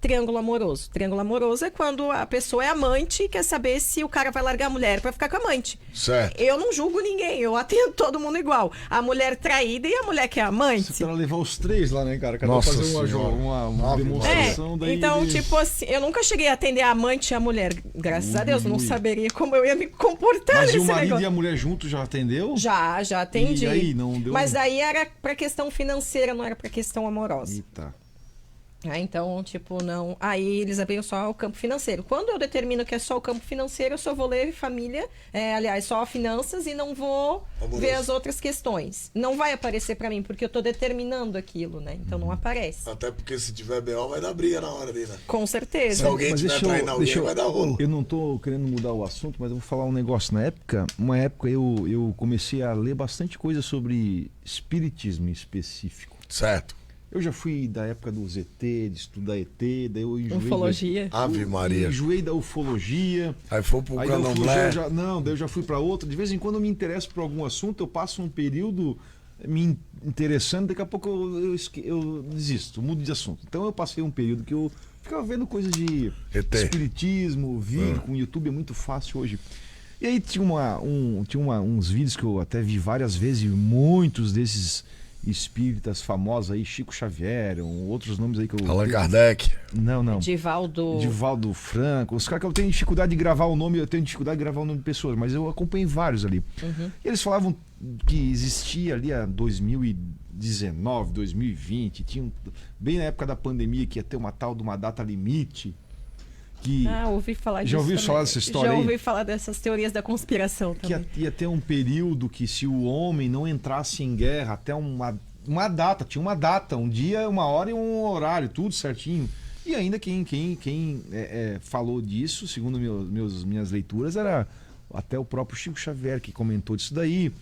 triângulo amoroso. Triângulo amoroso é quando a pessoa é amante e quer saber se o cara vai largar a mulher para ficar com a amante. Certo. Eu não julgo ninguém, eu atendo todo mundo igual. A mulher traída e a mulher que é amante. Você para levar os três lá, né, cara? Cada Nossa fazer uma demonstração. Daí então, ele... tipo assim, eu nunca cheguei a atender a amante e a mulher. Graças a Deus, não saberia como eu ia me comportar Mas nesse e o marido negócio. e a mulher juntos já atendeu? Já atendi. E aí, não deu? Mas aí era pra questão financeira, não era pra questão amorosa. Eita. Então, tipo, não. Aí eles abriram só o campo financeiro. Quando eu determino que é só o campo financeiro, eu só vou ler família, aliás, só finanças e não vou ver as outras questões. Não vai aparecer pra mim, porque eu tô determinando aquilo, né? Então não aparece. Até porque se tiver BO vai dar briga na hora ali, né? Com certeza. Se alguém tiver traindo alguém, vai dar rolo. Eu não tô querendo mudar o assunto, mas eu vou falar um negócio. Uma época eu comecei a ler bastante coisa sobre espiritismo em específico. Certo. Eu já fui da época do ZT, de estudar ET, daí eu enjoei... Ufologia. Ave Maria. Enjoei da ufologia. Aí foi pro candomblé. Daí eu já fui para outra. De vez em quando eu me interesso por algum assunto, eu passo um período me interessando, daqui a pouco eu desisto, mudo de assunto. Então eu passei um período que eu ficava vendo coisas de ET. Espiritismo, vídeo, com o YouTube é muito fácil hoje. E aí tinha uns vídeos que eu até vi várias vezes, e muitos desses espíritas famosos aí, Chico Xavier, outros nomes aí que eu... Allan Kardec. Não. Divaldo Franco. Os caras que eu tenho dificuldade de gravar o nome, de pessoas, mas eu acompanhei vários ali. Uhum. E eles falavam que existia ali a 2019, 2020, bem na época da pandemia que ia ter uma tal de uma data limite. Ouvi falar disso. Já ouviu falar dessa história aí? Já ouvi falar dessas teorias da conspiração também. Que ia ter um período que se o homem não entrasse em guerra até uma data, tinha uma data, um dia, uma hora e um horário, tudo certinho. E ainda quem falou disso, segundo minhas leituras, era até o próprio Chico Xavier que comentou disso daí.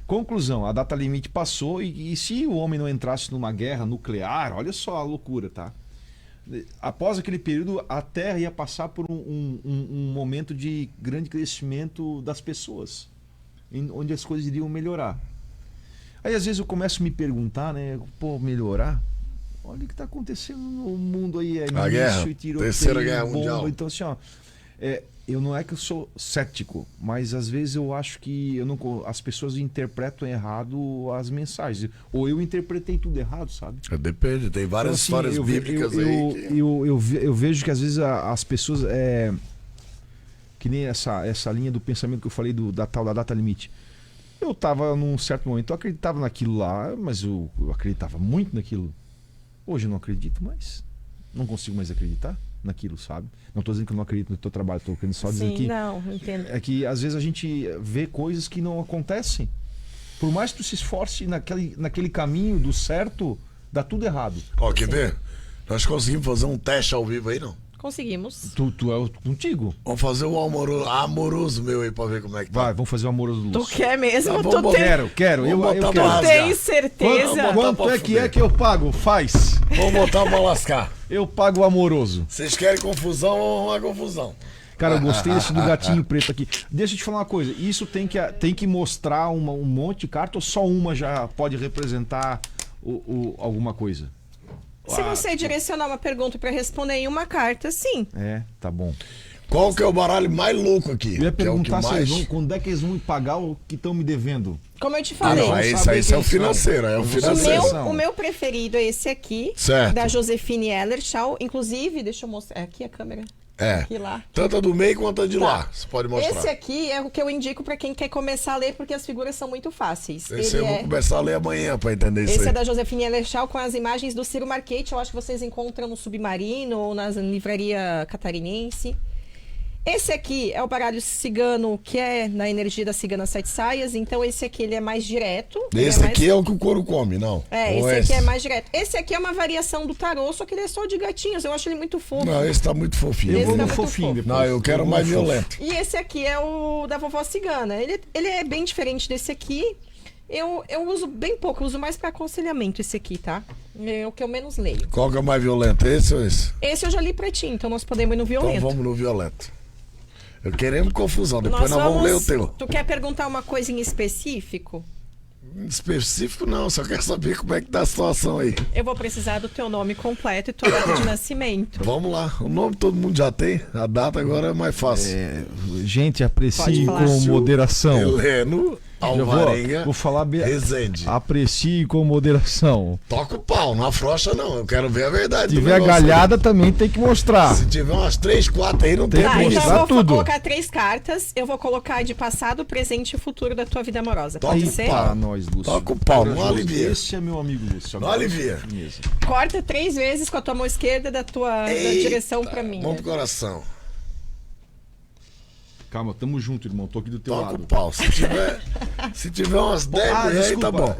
Conclusão, a data limite passou e se o homem não entrasse numa guerra nuclear, olha só a loucura, tá? Após aquele período, a Terra ia passar por um momento de grande crescimento das pessoas, onde as coisas iriam melhorar. Aí às vezes eu começo a me perguntar, né? Melhorar? Olha o que está acontecendo no mundo aí. A guerra, Terceira Guerra Mundial. Então assim, eu não é que eu sou cético, mas às vezes eu acho que as pessoas interpretam errado as mensagens. Ou eu interpretei tudo errado, sabe? Depende, tem várias histórias bíblicas aí. Eu vejo que às vezes as pessoas... que nem essa linha do pensamento que eu falei da tal da data limite. Eu estava num certo momento, eu acreditava naquilo lá, mas eu acreditava muito naquilo. Hoje eu não acredito mais. Não consigo mais acreditar naquilo, sabe? Não estou dizendo que eu não acredito no teu trabalho, estou querendo só dizer que... não, entendo. É que às vezes a gente vê coisas que não acontecem. Por mais que tu se esforce naquele caminho do certo, dá tudo errado. Quer ver? Nós conseguimos fazer um teste ao vivo aí, não? Conseguimos. Tu é contigo. Vamos fazer o amoroso meu aí pra ver como é que tá. Vai, vamos fazer o amoroso do Lúcio. Tu quer mesmo? Quero. Eu quero. Tem certeza? Quanto é que eu pago? Faz. Vamos botar pra lascar. Eu pago o amoroso. Vocês querem confusão ou uma confusão? Cara, eu gostei desse do gatinho preto aqui. Deixa eu te falar uma coisa. Isso tem que mostrar um monte de carta ou só uma já pode representar alguma coisa? Se você direcionar uma pergunta para responder em uma carta, sim. Tá bom. Qual que é o baralho mais louco aqui? Eu ia perguntar quando é que eles vão me pagar o que estão me devendo. Como eu te falei. Esse é o financeiro. O meu preferido é esse aqui, certo. Da Josefine Ellershaw. Inclusive, deixa eu mostrar. Aqui a câmera. Aqui lá. Tanto a do meio quanto a de lá. Você pode mostrar. Esse aqui é o que eu indico para quem quer começar a ler, porque as figuras são muito fáceis. Eu vou começar a ler amanhã para entender isso aí. Esse é da Josefine Ellershaw com as imagens do Ciro Marchetti. Eu acho que vocês encontram no Submarino ou na livraria catarinense. Esse aqui é o baralho cigano, que é na energia da cigana sete saias. Então esse aqui ele é mais direto. Esse aqui é o que o couro come, não? Esse aqui é mais direto. Esse aqui é uma variação do tarô, só que ele é só de gatinhos. Eu acho ele muito fofo. Não, esse tá muito fofinho. Eu vou tá no muito fofinho fofo. depois. Não, eu quero mais violento. E esse aqui é o da vovó cigana. Ele é bem diferente desse aqui. Eu uso bem pouco, eu uso mais para aconselhamento esse aqui, tá? É o que eu menos leio. Qual que é o mais violento? Esse ou esse? Esse eu já li pra ti, então nós podemos ir no violento. Então vamos no violento. Eu queremos confusão, depois nós vamos ler o teu. Tu quer perguntar uma coisa em específico? Específico não, só quero saber como é que tá a situação aí. Eu vou precisar do teu nome completo e tua data de nascimento. Vamos lá, o nome todo mundo já tem, a data agora é mais fácil. Gente, aprecie Pode falar. com moderação. Heleno Alvarenga Vou falar Rezende. Aprecie com moderação. Toca o pau, não afrouxa não, eu quero ver a verdade. Se do tiver negócio. galhada também tem que mostrar. Se tiver umas 3, 4 aí, não tem Tem Tá, que como. então mostrar eu vou tudo. colocar 3 cartas. Eu vou colocar de passado, presente e futuro da tua vida amorosa. Toca Pode o ser? pau. Para nós, Lúcio. Toca o pau, não Corajoso. alivia. Esse é meu amigo Lúcio. Não alivia. Mesmo. Corta 3 vezes com a tua mão esquerda da tua da Eita, direção pra mim. Mão pro coração. Calma, tamo junto, irmão. Tô aqui do teu Toca lado. o pau. Se tiver umas 10 aí, desculpa. tá bom.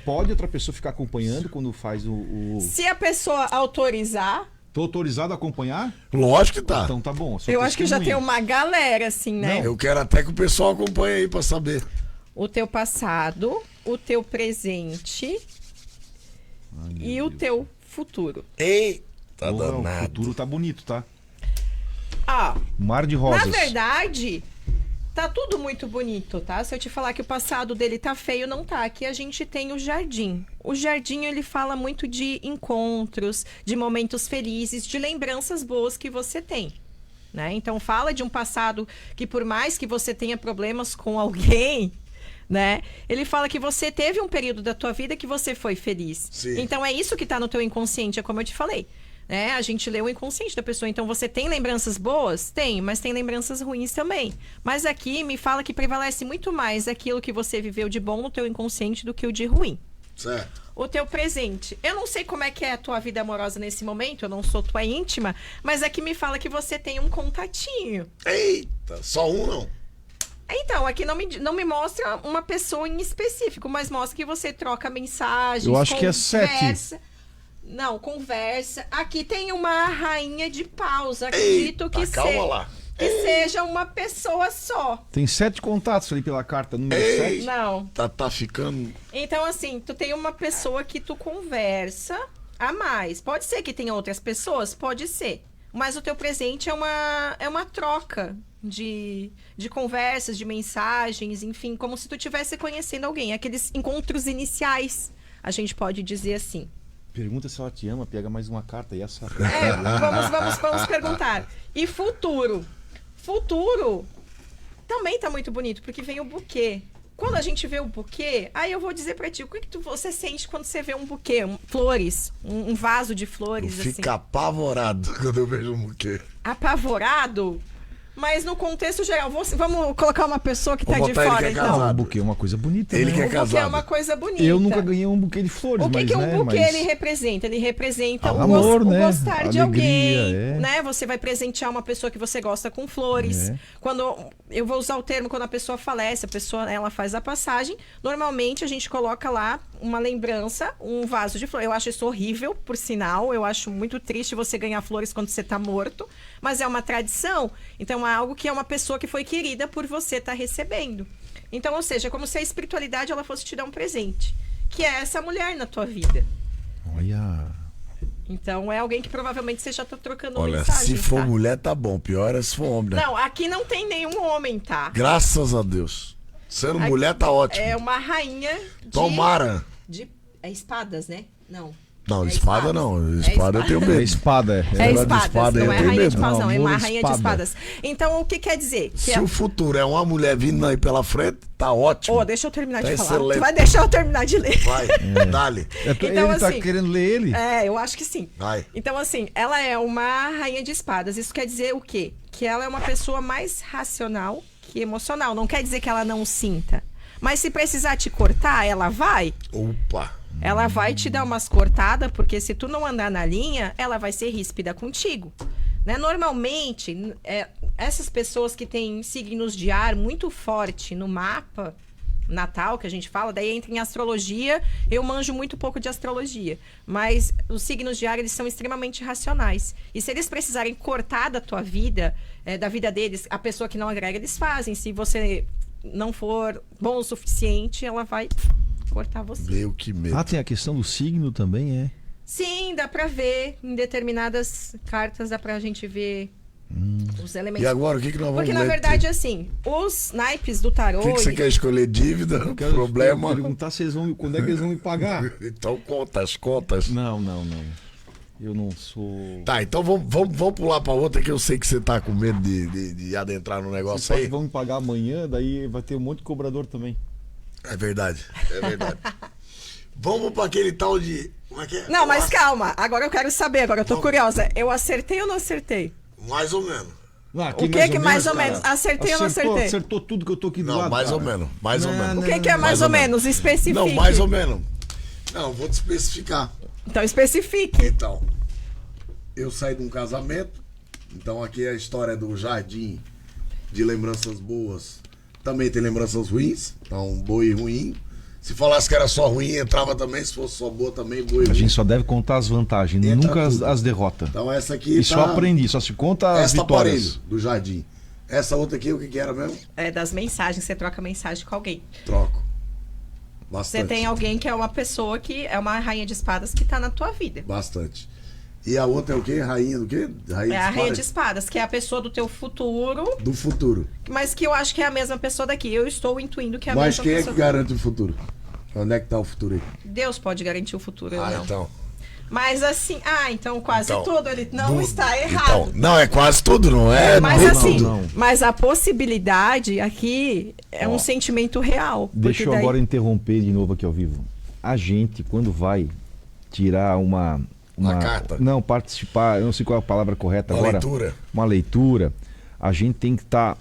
Pode outra pessoa ficar acompanhando quando faz o... Se a pessoa autorizar, Tô autorizado a acompanhar? Lógico que tá. Então tá bom. sou eu acho que já tem testemunha. uma galera, assim, né? Eu quero até que o pessoal acompanhe aí pra saber. O teu passado, o teu presente e o teu futuro. Eita, Porra, o danado. futuro tá bonito, tá? Ah, Mar de rosas. na verdade, tá tudo muito bonito, tá? Se eu te falar que o passado dele tá feio, não tá. Aqui a gente tem o jardim. O jardim, ele fala muito de encontros, de momentos felizes, de lembranças boas que você tem. Né? Então fala de um passado que, por mais que você tenha problemas com alguém, né? Ele fala que você teve um período da tua vida que você foi feliz. Sim. Então é isso que tá no teu inconsciente, é como eu te falei. Né? A gente lê o inconsciente da pessoa. Então você tem lembranças boas? Tem, mas tem lembranças ruins também. Mas aqui me fala que prevalece muito mais aquilo que você viveu de bom no teu inconsciente do que o de ruim. Certo. O teu presente. Eu não sei como é que é a tua vida amorosa nesse momento, eu não sou tua íntima, mas aqui me fala que você tem um contatinho. Eita, só um não. Então, aqui não me mostra uma pessoa em específico, mas mostra que você troca mensagens. Eu acho que é 7. conversa. Não, conversa. Aqui tem uma rainha de paus. Acredito Eita, que, calma lá. que seja uma pessoa só. Tem 7 contatos ali pela carta número Ei. 7. Não. Tá ficando. Então, assim, tu tem uma pessoa que tu conversa a mais. Pode ser que tenha outras pessoas? Pode ser. Mas o teu presente é uma troca de conversas, de mensagens, enfim, como se tu estivesse conhecendo alguém. Aqueles encontros iniciais, a gente pode dizer assim. Pergunta se ela te ama, pega mais uma carta e essa. Vamos perguntar. E futuro? Futuro também tá muito bonito, porque vem o buquê. Quando a gente vê o buquê, aí eu vou dizer pra ti, o que você sente quando você vê um buquê? Flores, um vaso de flores, assim. Fica apavorado quando eu vejo um buquê. Apavorado? Mas no contexto geral, vamos colocar uma pessoa que tá Vou de botar ele fora, que é então. casado. O buquê é uma coisa bonita, Ele né? que é O buquê é casado. uma coisa bonita. Eu nunca ganhei um buquê de flores, O que, mas, que um né, buquê mas... ele representa? Ele representa o, Amor, né? gostar de Alegria, alguém, é. né? Você vai presentear uma pessoa que você gosta com flores. É. Quando eu vou usar o termo quando a pessoa falece, a pessoa ela faz a passagem. Normalmente a gente coloca lá uma lembrança, um vaso de flores. Eu acho isso horrível, por sinal. Eu acho muito triste você ganhar flores quando você tá morto, mas é uma tradição. Então é algo que é uma pessoa que foi querida por você estar recebendo. Então, ou seja, é como se a espiritualidade ela fosse te dar um presente, que é essa mulher na tua vida. Olha... Então é alguém que provavelmente você já tá trocando Olha, mensagem. se for tá? mulher, tá bom. Pior é se for homem, né? Não, aqui não tem nenhum homem, tá? Graças a Deus. Sendo Aqui mulher, tá ótimo. É uma rainha de... Tomara. É espadas, né? Não. Não, É espada espadas. não. É Espada eu tenho É medo. espada, É Ela de espadas, espada aí não eu é tenho rainha de medo. paus, não. É Amor, uma rainha de espada. espadas. Então, o que quer dizer? Que Se o futuro é uma mulher vindo aí pela frente, tá ótimo. Ô, deixa eu terminar Tá de falar. excelente. Tu vai deixar eu terminar de ler. Vai, dale. Então, ele tá assim, querendo ler ele? É, eu acho que sim. Vai. Então, assim, ela é uma rainha de espadas. Isso quer dizer o quê? Que ela é uma pessoa mais racional que emocional. Não quer dizer que ela não sinta. Mas se precisar te cortar, ela vai. Opa. Ela vai te dar umas cortadas, porque se tu não andar na linha, ela vai ser ríspida contigo. Né? Normalmente, essas pessoas que têm signos de ar muito forte no mapa natal, que a gente fala, daí entra em astrologia, eu manjo muito pouco de astrologia, mas os signos de ar, eles são extremamente racionais, e se eles precisarem cortar da tua vida, da vida deles, a pessoa que não agrega, eles fazem. Se você não for bom o suficiente, ela vai cortar você. Meu, que medo. Ah, tem a questão do signo também, é? Sim, dá pra ver, em determinadas cartas dá pra gente ver os elementos. E agora, o que nós vamos Porque, na ler? verdade, assim, os naipes do tarô... O que você quer escolher? Dívida? Problema? Perguntar se eles vão, quando é que eles vão me pagar. Então conta as contas. Não. Eu não sou... Tá, então vamos pular pra outra, que eu sei que você tá com medo de adentrar no negócio Vocês aí. vão me pagar amanhã, daí vai ter um monte de cobrador também. É verdade. Vamos pra aquele tal de... Como é que é? Não, mas calma, agora eu quero saber, agora eu tô curiosa. Eu acertei ou não acertei? Mais ou menos. O que mais ou menos? Acertei ou não acertei? Acertou tudo que eu tô aqui do Não, lado, mais cara. ou menos. Mais ou menos. O que é mais ou menos? Especifique. Não, mais ou menos. Não, vou te especificar. Então especifique. Então, eu saí de um casamento. Então aqui é a história do jardim de lembranças boas. Também tem lembranças ruins. Então, boa e ruim. Se falasse que era só ruim, entrava também. Se fosse só boa também, boa e A ruim. gente só deve contar as vantagens, Entra nunca tudo. as derrotas. Então essa aqui E só aprendi, só se conta as Essa vitórias. aparelho do jardim. Essa outra aqui, o que era mesmo? É das mensagens, você troca mensagem com alguém. Troco. Você Bastante. tem alguém que é uma pessoa que é uma rainha de espadas que tá na tua vida. Bastante. E a outra é o quê? Rainha do quê? Rainha É a rainha de espadas? espadas, que é a pessoa do teu futuro, Do futuro. mas que eu acho que é a mesma pessoa daqui. Eu estou intuindo que é a Mas mesma quem é pessoa. que garante o futuro? Onde é que tá o futuro aí? Deus pode garantir o futuro, eu não. Então. Mas assim, então quase Então, tudo ele não do- está errado. Então, não, é quase tudo, não é? Mas nem assim, tudo. mas a possibilidade aqui é um sentimento real. Deixa porque eu daí- agora interromper de novo aqui ao vivo. A gente, quando vai tirar uma carta? Não, participar, eu não sei qual é a palavra correta Uma agora. leitura. Uma leitura. A gente tem que estar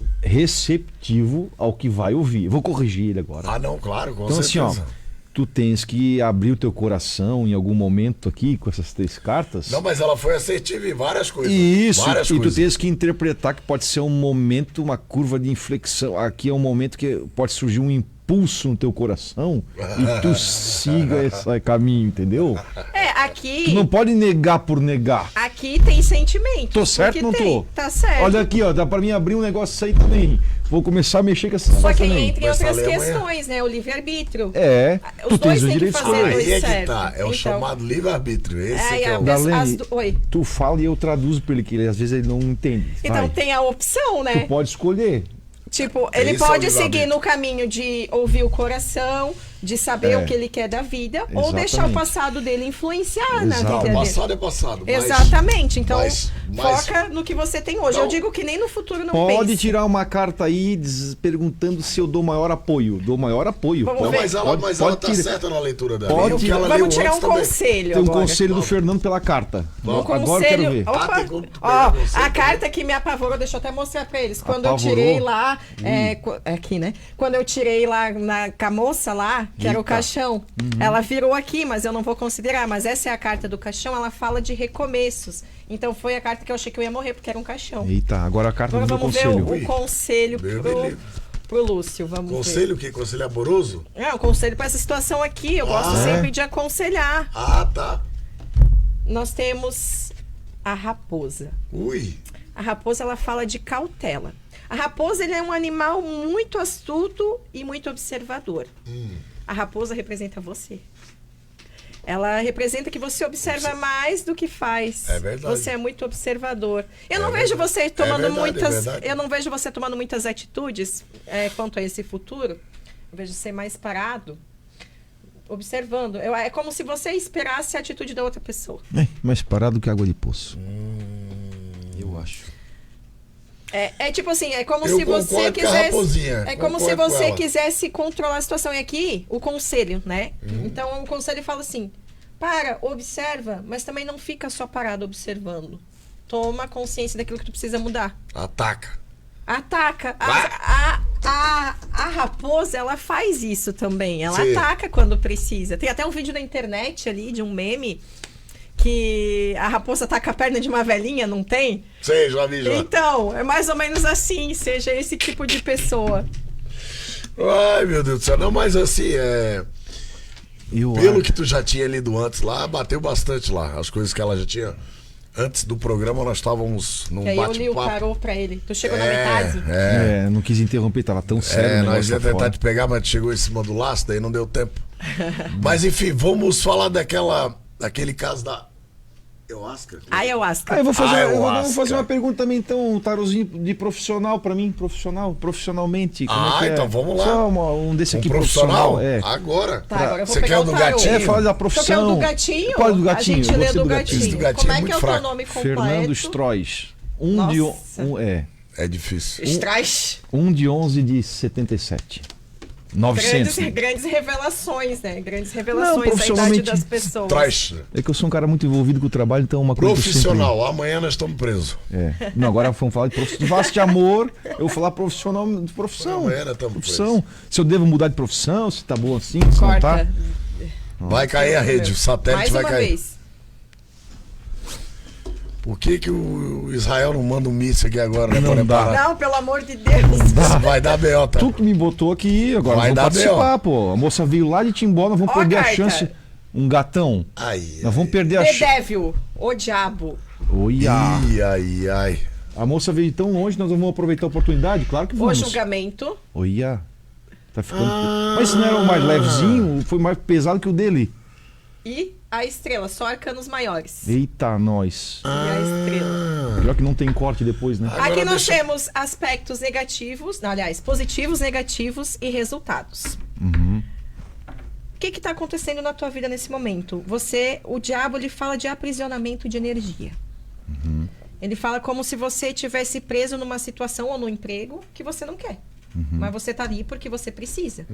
receptivo ao que vai ouvir. Vou corrigir ele agora. Ah, não, claro, com Então assim, certeza. ó, tu tens que abrir o teu coração em algum momento aqui com essas 3 cartas. Não, mas ela foi assertiva em várias coisas. Isso, Várias e tu coisas. tens que interpretar que pode ser um momento, uma curva de inflexão. Aqui é um momento que pode surgir um impulso no teu coração e tu siga esse caminho, entendeu? Aqui. Tu não pode negar por negar. Aqui tem sentimento. Tô certo ou não tô? Tá certo. Olha aqui, ó, dá pra mim abrir um negócio aí também. Vou começar a mexer com essa Só situação que também. entra em Vai outras saber amanhã. questões, né? O livre-arbítrio. É, Os tu dois tens o têm que direito de fazer escolher. dois Aí é que certo. tá, é o Então. chamado livre-arbítrio. Esse Aí que é o... Darlene, Oi. tu fala e eu traduzo pra ele, que ele, às vezes ele não entende. Então Vai. tem a opção, né? Tu pode escolher. Tipo, É ele isso, pode é o seguir livre-arbítrio. no caminho de ouvir o coração, de saber É. o que ele quer da vida, ou Exatamente. deixar o passado dele influenciar na Exato. vida Não, dele. passado é passado. mas- Exatamente. Então, mas- foca no que você tem hoje. Então, eu digo que nem no futuro não Pode pense. tirar uma carta aí perguntando se eu dou maior apoio. Dou maior apoio. Vamos Não, ver. mas ela, Pode- mas ela pode tá tirar. certa na leitura dela. Pode E o que tirar. ela Vamos leu tirar um antes também. conselho Tem um agora. conselho do Fernando pela carta. Um Agora eu conselho. quero ver. Opa, tem como ó, pegar você a também. carta que me apavorou, deixa eu até mostrar pra eles. Quando eu Apavorou? tirei lá, aqui, né? Quando eu tirei lá com a moça lá, que era o Eita. caixão, ela virou aqui, mas eu não vou considerar. Mas essa é a carta do caixão, ela fala de recomeços. Então foi a carta que eu achei que eu ia morrer, porque era um caixão. Eita, agora a carta Agora do meu vamos ver conselho. o conselho Deus me livre. pro Lúcio. Vamos ver. Conselho o quê? Conselho amoroso? É, o conselho pra essa situação aqui. Eu gosto é? sempre de aconselhar. Ah, tá. Nós temos a raposa. Ui. A raposa, ela fala de cautela. A raposa, ele é um animal muito astuto e muito observador. A raposa representa você. Ela representa que você observa mais do que faz. É verdade. Você é muito observador. Eu É não vejo verdade. você tomando verdade, é muitas. verdade. Eu não vejo você tomando muitas atitudes quanto a esse futuro. Eu vejo você mais parado, observando. É como se você esperasse a atitude da outra pessoa. Mais parado que água de poço. Eu acho. É tipo assim, é como Eu se você concordo com a quisesse. raposinha, É como se concordo com você ela. quisesse controlar a situação. E aqui, o conselho, né? Então, o conselho fala assim: observa, mas também não fica só parado observando. Toma consciência daquilo que tu precisa mudar. Ataca. Ataca. Vai. A raposa, ela faz isso também. Ela Sim. ataca quando precisa. Tem até um vídeo na internet ali de um meme que a raposa tá com a perna de uma velhinha, não tem? Sei, já vi já. Então, é mais ou menos assim, seja esse tipo de pessoa. Ai, meu Deus do céu. Não, mas assim, pelo acho. que tu já tinha lido antes lá, bateu bastante lá. As coisas que ela já tinha. Antes do programa, nós estávamos num E aí eu li o bate-papo. tarô pra ele. Tu chegou na metade? Não quis interromper, tava tão sério. o Nós negócio ia lá tentar fora. te pegar, mas tu chegou em cima do laço, daí não deu tempo. Mas enfim, vamos falar daquele caso da ayahuasca. Ayahuasca. Eu vou fazer, Ayahuasca. vamos fazer uma pergunta também, então, um tarozinho de profissional pra mim, profissionalmente. Como é que então é? vamos lá. Só um desse Um aqui profissional? É. Agora. Tá, agora eu vou Você pegar quer o o do tarô. gatinho? Fala da Tu quer profissão. o do gatinho? Pode do gatinho. A gente eu lê gostei do gatinho. Esse do gatinho Como é é que muito é o fraco. teu nome completo? Fernando Strois. Nossa. É difícil. Strais. 1 de 11 de 77. 900. Grandes revelações, né? Grandes Não, revelações da idade profissionalmente, das pessoas. Traz. É que eu sou um cara muito envolvido com o trabalho, então uma coisa que eu Profissional. Amanhã nós estamos presos. sempre... Não, agora vamos falar de profissão. Vasto de amor, eu vou falar profissional de profissão. Amanhã nós estamos Profissão. Se eu devo mudar de profissão, se tá bom assim, se não Corta. tá. Vai cair a rede, o satélite Mais vai uma cair. vez. Por que o Israel não manda um míssil aqui agora, né? Não pra dá. reparar? Não, pelo amor de Deus. Vai dar B.O., tá? Tu que me botou aqui, agora Vai vamos dar participar, pô. A moça veio lá de Timbó, nós vamos Ó a perder a carta. chance. Um gatão. Ai, Nós vamos perder a The chance. Devil, o diabo. Olha. ai. A moça veio tão longe, nós vamos aproveitar a oportunidade? Claro que O vamos. julgamento. Olha. Tá ficando. Mas se não era o mais levezinho, foi mais pesado que o dele. E a estrela, só arcanos maiores. Eita, nós. E a estrela. Pior que não tem corte depois, né? Agora Aqui nós deixa- temos aspectos negativos, não, aliás, positivos, negativos e resultados. O que está acontecendo na tua vida nesse momento? O diabo, ele fala de aprisionamento de energia. Ele fala como se você tivesse preso numa situação ou num emprego que você não quer. Mas você está ali porque você precisa.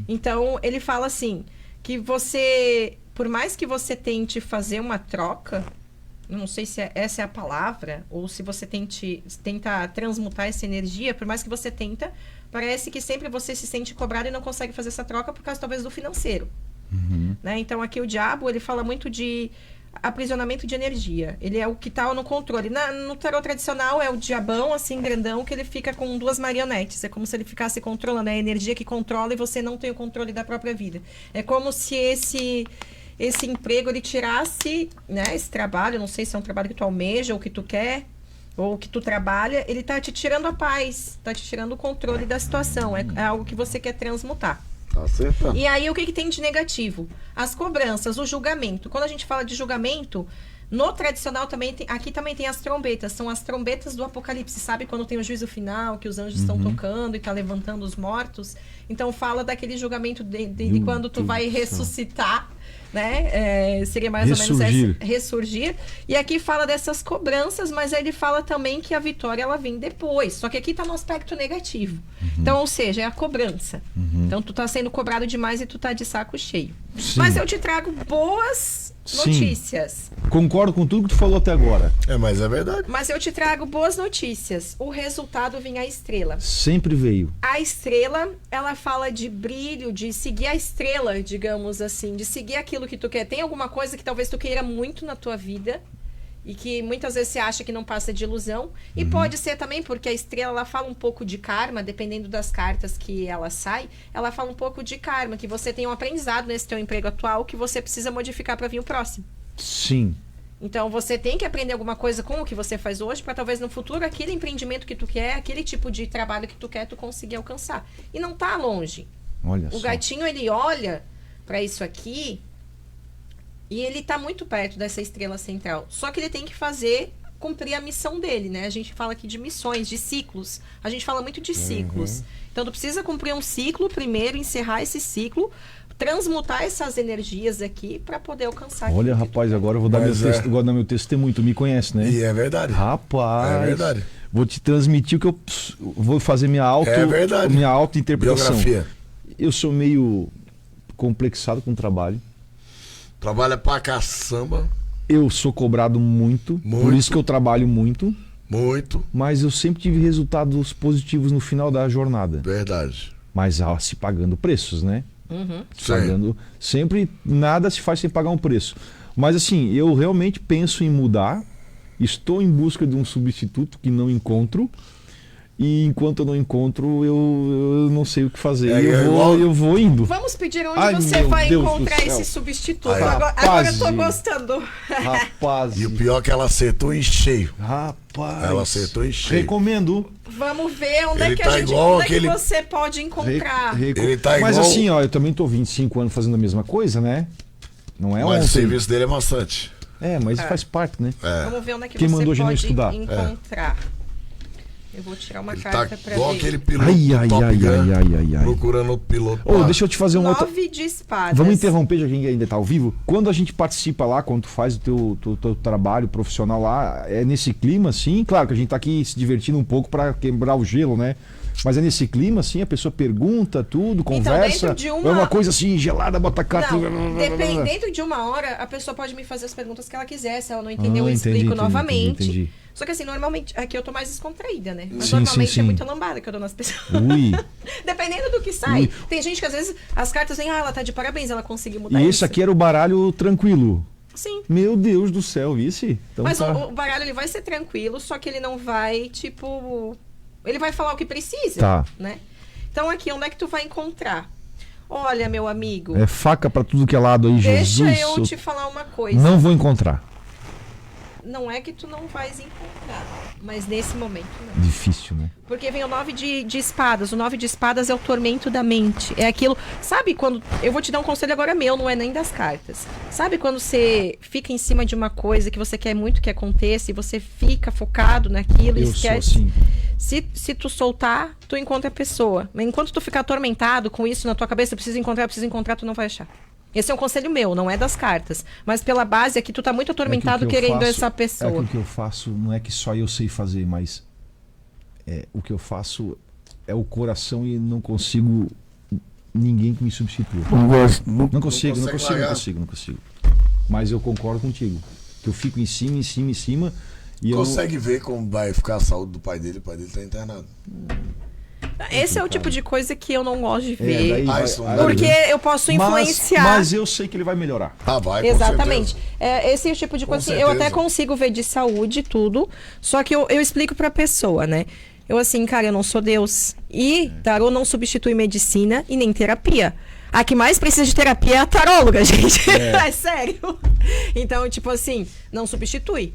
Então, ele fala assim, que você, por mais que você tente fazer uma troca, eu não sei se essa é a palavra, ou se você tenta transmutar essa energia, por mais que você tenta, parece que sempre você se sente cobrado e não consegue fazer essa troca por causa talvez do financeiro. Né? Então aqui o diabo, ele fala muito de aprisionamento de energia. Ele é o que está no controle. No tarot tradicional é o diabão, assim, grandão, que ele fica com duas marionetes. É como se ele ficasse controlando a energia que controla e você não tem o controle da própria vida. É como se esse emprego, ele tirasse, né, esse trabalho, não sei se é um trabalho que tu almeja ou que tu quer, ou que tu trabalha, ele tá te tirando a paz, tá te tirando o controle da situação. É algo que você quer transmutar. Tá certo. E aí, o que tem de negativo? As cobranças, o julgamento. Quando a gente fala de julgamento, no tradicional também aqui também tem as trombetas. São as trombetas do Apocalipse. Sabe quando tem o juízo final, que os anjos estão tocando e tá levantando os mortos? Então, fala daquele julgamento de quando tu vai ressuscitar, né? Seria mais ou menos ressurgir. E aqui fala dessas cobranças, mas aí ele fala também que a vitória, ela vem depois. Só que aqui tá no aspecto negativo. Então, ou seja, é a cobrança. Então, tu tá sendo cobrado demais e tu tá de saco cheio. Sim. Mas eu te trago boas notícias. Concordo com tudo que tu falou até agora. Mas é verdade. Mas eu te trago boas notícias. O resultado vem a estrela. Sempre veio. A estrela, ela fala de brilho, de seguir a estrela, digamos assim, de seguir aquilo que tu quer. Tem alguma coisa que talvez tu queira muito na tua vida e que muitas vezes você acha que não passa de ilusão. E pode ser também porque a estrela, ela fala um pouco de karma, dependendo das cartas que ela sai, ela fala um pouco de karma, que você tem um aprendizado nesse teu emprego atual que você precisa modificar para vir o próximo. Sim. Então, você tem que aprender alguma coisa com o que você faz hoje para talvez no futuro aquele empreendimento que tu quer, aquele tipo de trabalho que tu quer, tu conseguir alcançar. E não tá longe. Olha O só. gatinho, ele olha para isso aqui e ele tá muito perto dessa estrela central. Só que ele tem que cumprir a missão dele, né? A gente fala aqui de missões, de ciclos. A gente fala muito de ciclos. Então, tu precisa cumprir um ciclo primeiro, encerrar esse ciclo, transmutar essas energias aqui para poder alcançar. Olha, aquilo que tu rapaz, quer. agora eu vou dar Mas eu vou dar meu testemunho. Tu me conhece, né? E é verdade. Rapaz, É verdade. vou te transmitir o que eu vou fazer minha É verdade. minha auto-interpretação. Biografia. Eu sou meio complexado com o trabalho. Trabalha pra caçamba. Eu sou cobrado muito, por Muito. isso que eu trabalho muito, Muito. mas eu sempre tive resultados positivos no final da jornada. Verdade. Mas se pagando preços, né? Sim. Pagando, sempre nada se faz sem pagar um preço. Mas assim, eu realmente penso em mudar. Estou em busca de um substituto que não encontro. E enquanto eu não encontro, eu não sei o que fazer. Eu vou indo. Vamos pedir onde Ai, você meu vai Deus encontrar do céu. esse substituto. Ai, Agora eu tô gostando. Rapaz. E o pior é que ela acertou em cheio. Rapaz. Ela acertou em cheio. Recomendo. Vamos ver onde Ele é que tá a gente igual onde aquele- é que você pode encontrar. Ele tá Mas igual- assim, ó, eu também tô 25 anos fazendo a mesma coisa, né? Não é Mas o ontem. serviço dele é bastante. Mas faz parte, né? Vamos ver onde é que Quem você mandou a gente não pode estudar? encontrar. Eu vou tirar uma Ele tá carta pra igual ver. aquele piloto Ai, do ai, Top ai, Gun, ai. procurando o piloto. Ô, deixa eu te fazer um outro. 9 de espadas. Vamos interromper, já que ainda tá ao vivo. Quando a gente participa lá, quando tu faz o teu trabalho profissional lá, é nesse clima, assim? Claro que a gente tá aqui se divertindo um pouco pra quebrar o gelo, né? Mas é nesse clima, assim, a pessoa pergunta tudo, conversa. dentro de uma- É uma coisa assim, gelada, bota a carta. Não, dentro de uma hora, a pessoa pode me fazer as perguntas que ela quiser. Se ela não entendeu, eu entendi, explico entendi, novamente. entendi. Só que assim, normalmente, aqui eu tô mais descontraída, né? Mas Sim, normalmente sim. é muita lambada que eu dou nas pessoas. Ui. Dependendo do que sai. Ui. Tem gente que às vezes as cartas vêm, ela tá de parabéns, ela conseguiu mudar E isso. esse aqui era o baralho tranquilo. Sim. Meu Deus do céu, vice? Então Mas tá. o baralho ele vai ser tranquilo, só que ele não vai, tipo. Ele vai falar o que precisa. Tá. Né? Então aqui, onde é que tu vai encontrar? Olha, meu amigo. É faca pra tudo que é lado aí, Deixa Jesus. eu te falar uma coisa. Não vou encontrar. Não é que tu não vais encontrar, mas nesse momento não. Difícil, né? Porque vem o 9 de espadas. O 9 de espadas é o tormento da mente. É aquilo. Sabe quando. Eu vou te dar um conselho agora meu, não é nem das cartas. Sabe quando você fica em cima de uma coisa que você quer muito que aconteça e você fica focado naquilo e Eu sou esquece? assim. Se tu soltar, tu encontra a pessoa. Mas enquanto tu ficar atormentado com isso na tua cabeça, preciso encontrar, tu não vai achar. Esse é um conselho meu, não é das cartas. Mas pela base é que tu tá muito atormentado o que eu querendo faço- essa pessoa. É que o que eu faço não é que só eu sei fazer, mas o que eu faço é o coração e não consigo ninguém que me substitua. Não consigo. largar. Mas eu concordo contigo. Que eu fico em cima e eu Consegue ver como vai ficar a saúde do pai dele? O pai dele tá internado. Esse é o tipo de coisa que eu não gosto de daí ver. vai- isso, aí- Porque eu posso influenciar. Mas eu sei que ele vai melhorar. Ah, vai, com Exatamente. certeza. Esse é o tipo de Com coisa assim, eu até certeza. consigo ver de saúde tudo, só que eu explico pra pessoa, né? Eu assim, cara, eu não sou Deus. E tarô não substitui medicina e nem terapia. A que mais precisa de terapia é a taróloga, gente. É sério. Então, tipo assim, não substitui.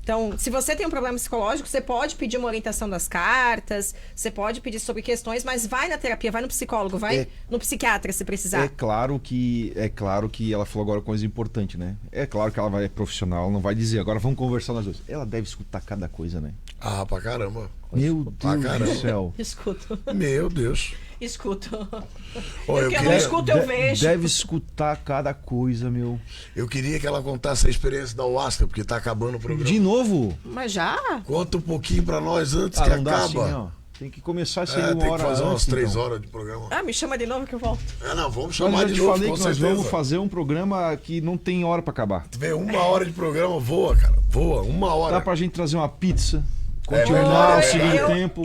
Então, se você tem um problema psicológico, você pode pedir uma orientação das cartas, você pode pedir sobre questões, mas vai na terapia, vai no psicólogo, vai no psiquiatra se precisar. É claro que ela falou agora uma coisa importante, né? É claro que ela vai profissional, ela não vai dizer, agora vamos conversar nós dois. Ela deve escutar cada coisa, né? Ah, pra caramba. Meu Pra Deus caramba. do céu. Escuto. Meu Deus. Escuto. Ô, Eu que eu não escuto, eu vejo. Deve escutar cada coisa, meu. Eu queria que ela contasse a experiência da Ayahuasca, porque tá acabando o programa. De novo? Mas já? Conta um pouquinho pra nós antes que não dá acaba. assim, ó. Tem que começar isso aí Tem uma que hora fazer umas antes, 3 então. horas de programa. Ah, me chama de novo que eu volto. Não, vamos Mas chamar eu de te novo, falei com que nós certeza. vamos fazer um programa que não tem hora pra acabar. Vê 1 hora de programa, voa, cara. Voa, 1 hora. Dá pra gente trazer uma pizza, verdade, continuar o é segundo verdade. tempo,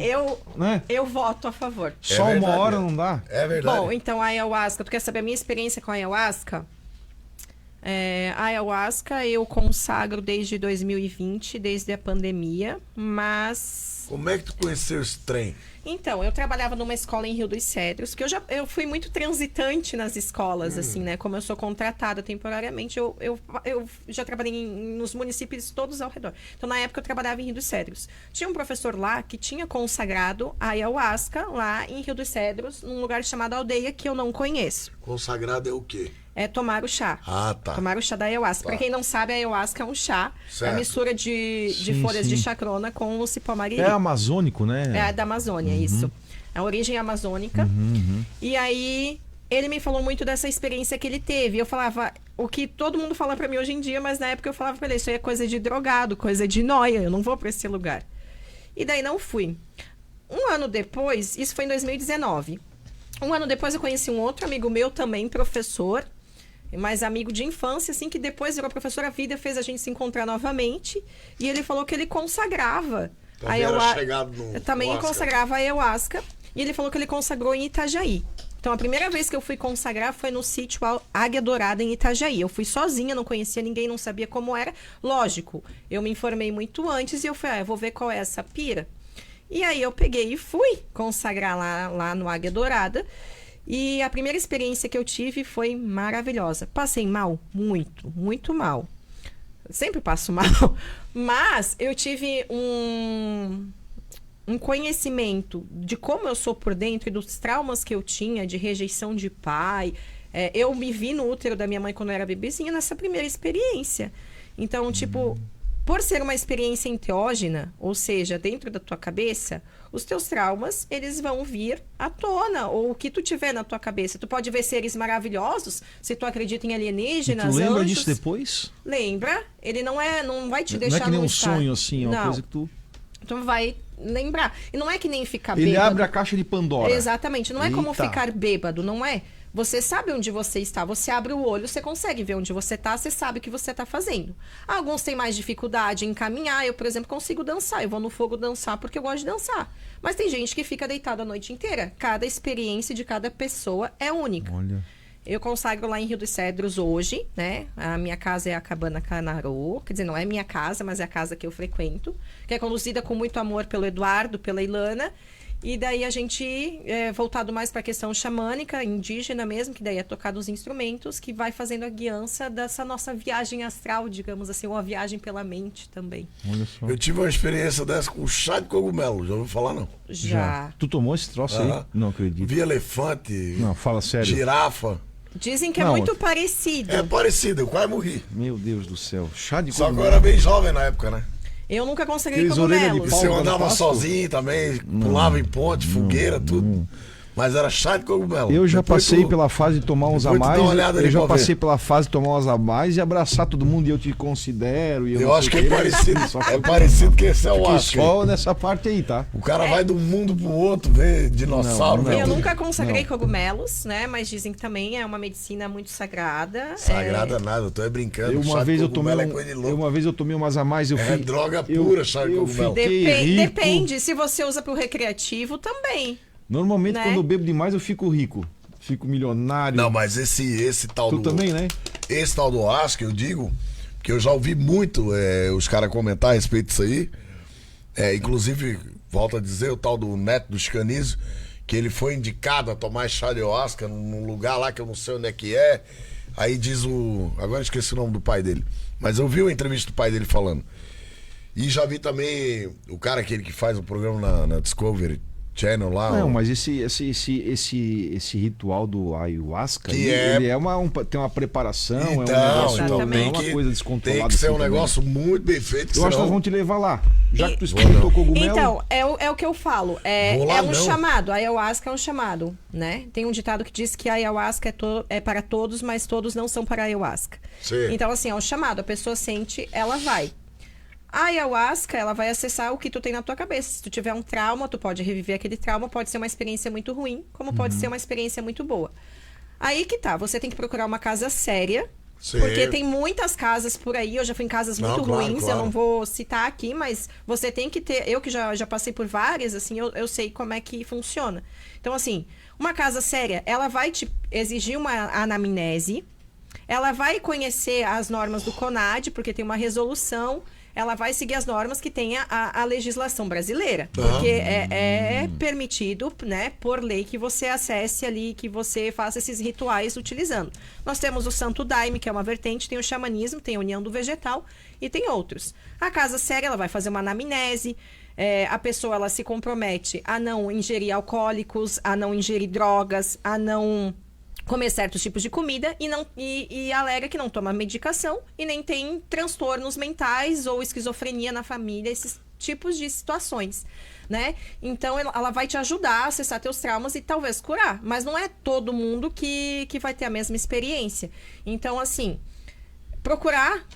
né? Eu voto a favor. Só verdade, uma hora é. não dá? É verdade. Bom, então a Ayahuasca, tu quer saber a minha experiência com a Ayahuasca? A Ayahuasca eu consagro desde 2020, desde a pandemia, mas... Como é que tu conheceu esse trem? Então, eu trabalhava numa escola em Rio dos Cedros, que eu fui muito transitante nas escolas, assim, né? Como eu sou contratada temporariamente, eu já trabalhei nos municípios todos ao redor. Então, na época, eu trabalhava em Rio dos Cedros. Tinha um professor lá que tinha consagrado a Ayahuasca lá em Rio dos Cedros, num lugar chamado Aldeia, que eu não conheço. Consagrado é o quê? É tomar o chá. Ah, tá. Tomar o chá da Ayahuasca. Tá. Pra quem não sabe, a Ayahuasca é um chá. Certo. É a mistura de Sim, folhas sim. de chacrona com o cipó mariri. É amazônico, né? É da Amazônia, isso. A origem amazônica. E aí, ele me falou muito dessa experiência que ele teve. Eu falava, o que todo mundo fala pra mim hoje em dia, mas na época eu falava pra ele, isso aí é coisa de drogado, coisa de nóia, eu não vou pra esse lugar. E daí não fui. Um ano depois, isso foi em 2019. Um ano depois eu conheci um outro amigo meu também, professor, mas amigo de infância, assim, que depois virou professor, a vida fez a gente se encontrar novamente. E ele falou que ele consagrava. Também era chegado no também Ayahuasca. consagrava a Ayahuasca. E ele falou que ele consagrou em Itajaí. Então, a primeira vez que eu fui consagrar foi no sítio Águia Dourada, em Itajaí. Eu fui sozinha, não conhecia ninguém, não sabia como era. Lógico, eu me informei muito antes e eu falei, eu vou ver qual é essa pira. E aí eu peguei e fui consagrar lá no Águia Dourada. E a primeira experiência que eu tive foi maravilhosa. Passei mal? Muito, muito mal. Sempre passo mal. Mas eu tive um conhecimento de como eu sou por dentro e dos traumas que eu tinha de rejeição de pai. Eu me vi no útero da minha mãe quando eu era bebezinha nessa primeira experiência. Então, tipo, por ser uma experiência enteógena, ou seja, dentro da tua cabeça, os teus traumas, eles vão vir à tona, ou o que tu tiver na tua cabeça. Tu pode ver seres maravilhosos, se tu acredita em alienígenas, tu lembra anjos, disso depois? Lembra? Ele não vai te Não deixar é que nem num um estado. sonho, assim, é uma Não. coisa que tu... Tu vai lembrar. E não é que nem ficar Ele bêbado. abre a caixa de Pandora. Exatamente. Não é como Eita. ficar bêbado, não é? Você sabe onde você está. Você abre o olho, você consegue ver onde você está, você sabe o que você está fazendo. Alguns têm mais dificuldade em caminhar. Eu, por exemplo, consigo dançar. Eu vou no fogo dançar porque eu gosto de dançar. Mas tem gente que fica deitado a noite inteira. Cada experiência de cada pessoa é única. Olha. Eu consagro lá em Rio dos Cedros hoje, né? A minha casa é a Cabana Canarô. Quer dizer, não é minha casa, mas é a casa que eu frequento. Que é conduzida com muito amor pelo Eduardo, pela Ilana. E daí a gente, voltado mais para a questão xamânica, indígena mesmo, que daí é tocar dos instrumentos, que vai fazendo a guiança dessa nossa viagem astral, digamos assim, ou a viagem pela mente também. Olha só. Eu tive uma experiência dessa com chá de cogumelo. Já ouviu falar, não? Já. Tu tomou esse troço aí? Aham. Não acredito. Vi elefante, Não, fala sério. girafa. Dizem que é Não, muito parecido. É parecido, eu quase morri. Meu Deus do céu. Chá de Só que eu cogumelo. era bem jovem na época, né? Eu nunca consagrei Aqueles orelha de cogumelos. pau. Você Paulo andava Pasto? sozinho também, pulava em ponte, fogueira, tudo. Mas era chá de cogumelo. Eu já Depois passei tu- pela fase de tomar uns a depois tu dá mais. uma olhada Eu ali já pra passei ver. pela fase de tomar uns a mais e abraçar todo mundo e eu te considero. E eu Eu não acho que sei é o quê. parecido. Só É parecido que esse é o Fiquei Asca. só nessa parte aí, tá? O cara vai de um mundo pro outro, vê dinossauro, Não, vê Eu tudo. nunca consagrei Não. cogumelos, né? Mas dizem que também é uma medicina muito sagrada. Sagrada nada, eu tô brincando. Eu, Chá uma de vez eu tomei cogumelo é coisa de louco. uma vez eu tomei umas a mais, eu É fui droga eu- pura, chá de eu cogumelo. fiquei rico. Depende, se você usa pro recreativo, também. Normalmente né? quando eu bebo demais eu fico rico, fico milionário. Não, mas esse tal Tu do... também, né? Esse tal do Asca, eu digo, que eu já ouvi muito os caras comentar a respeito disso aí. Inclusive, volto a dizer, o tal do Neto do Chicanísio, que ele foi indicado a tomar chá de ayahuasca num lugar lá que eu não sei onde é que é. Aí diz o... Agora eu esqueci o nome do pai dele. Mas eu vi a entrevista do pai dele falando. E já vi também o cara aquele que faz o programa na Discovery Channel lá. Não, mas esse ritual do ayahuasca, Que ele é tem uma preparação, é um negócio, então, não é uma coisa descontrolada. tem que ser assim um também. negócio muito bem feito. Eu acho que nós senão- vamos te levar lá. Já que tu E- experimentou cogumelo. Então, é o que eu falo. Vou lá, É um não. chamado. A ayahuasca é um chamado, né? Tem um ditado que diz que a ayahuasca é para todos, mas todos não são para a ayahuasca. Sim. Então, assim, é um chamado. A pessoa sente, ela vai. A ayahuasca, ela vai acessar o que tu tem na tua cabeça. Se tu tiver um trauma, tu pode reviver aquele trauma. Pode ser uma experiência muito ruim, como pode ser uma experiência muito boa. Aí que tá. Você tem que procurar uma casa séria. Sim. Porque tem muitas casas por aí. Eu já fui em casas Não, muito claro, ruins. claro. Eu não vou citar aqui, mas você tem que ter... Eu que já passei por várias, assim, eu sei como é que funciona. Então, assim, uma casa séria, ela vai te exigir uma anamnese. Ela vai conhecer as normas do CONAD, porque tem uma resolução. Ela vai seguir as normas que tem a legislação brasileira. Porque é permitido, né, por lei, que você acesse ali, que você faça esses rituais utilizando. Nós temos o Santo Daime, que é uma vertente, tem o xamanismo, tem a união do vegetal e tem outros. A casa séria, ela vai fazer uma anamnese. A pessoa, ela se compromete a não ingerir alcoólicos, a não ingerir drogas, a não comer certos tipos de comida e alega que não toma medicação e nem tem transtornos mentais ou esquizofrenia na família, esses tipos de situações, né? Então, ela vai te ajudar a acessar teus traumas e talvez curar, mas não é todo mundo que vai ter a mesma experiência. Então, assim,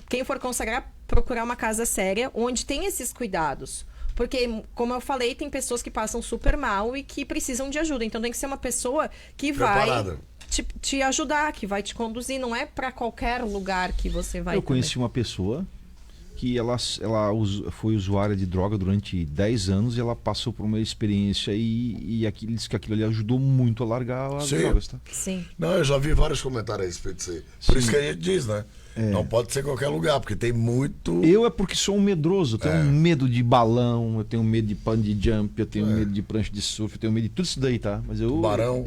quem for consagrar, procurar uma casa séria onde tem esses cuidados. Porque, como eu falei, tem pessoas que passam super mal e que precisam de ajuda. Então, tem que ser uma pessoa que Preparada. vai te ajudar, que vai te conduzir. Não é para qualquer lugar que você vai. Eu conheci uma pessoa que ela foi usuária de droga durante 10 anos e ela passou por uma experiência e diz que aquilo ali ajudou muito a largar as drogas, tá? Sim. Não, eu já vi vários comentários a respeito disso aí. Por Sim. isso que a gente diz, né? Não pode ser qualquer lugar, porque tem muito... Eu é porque sou um medroso, eu tenho medo de balão, eu tenho medo de bungee jump, eu tenho medo de prancha de surf, eu tenho medo de tudo isso daí, tá? Mas Tubarão.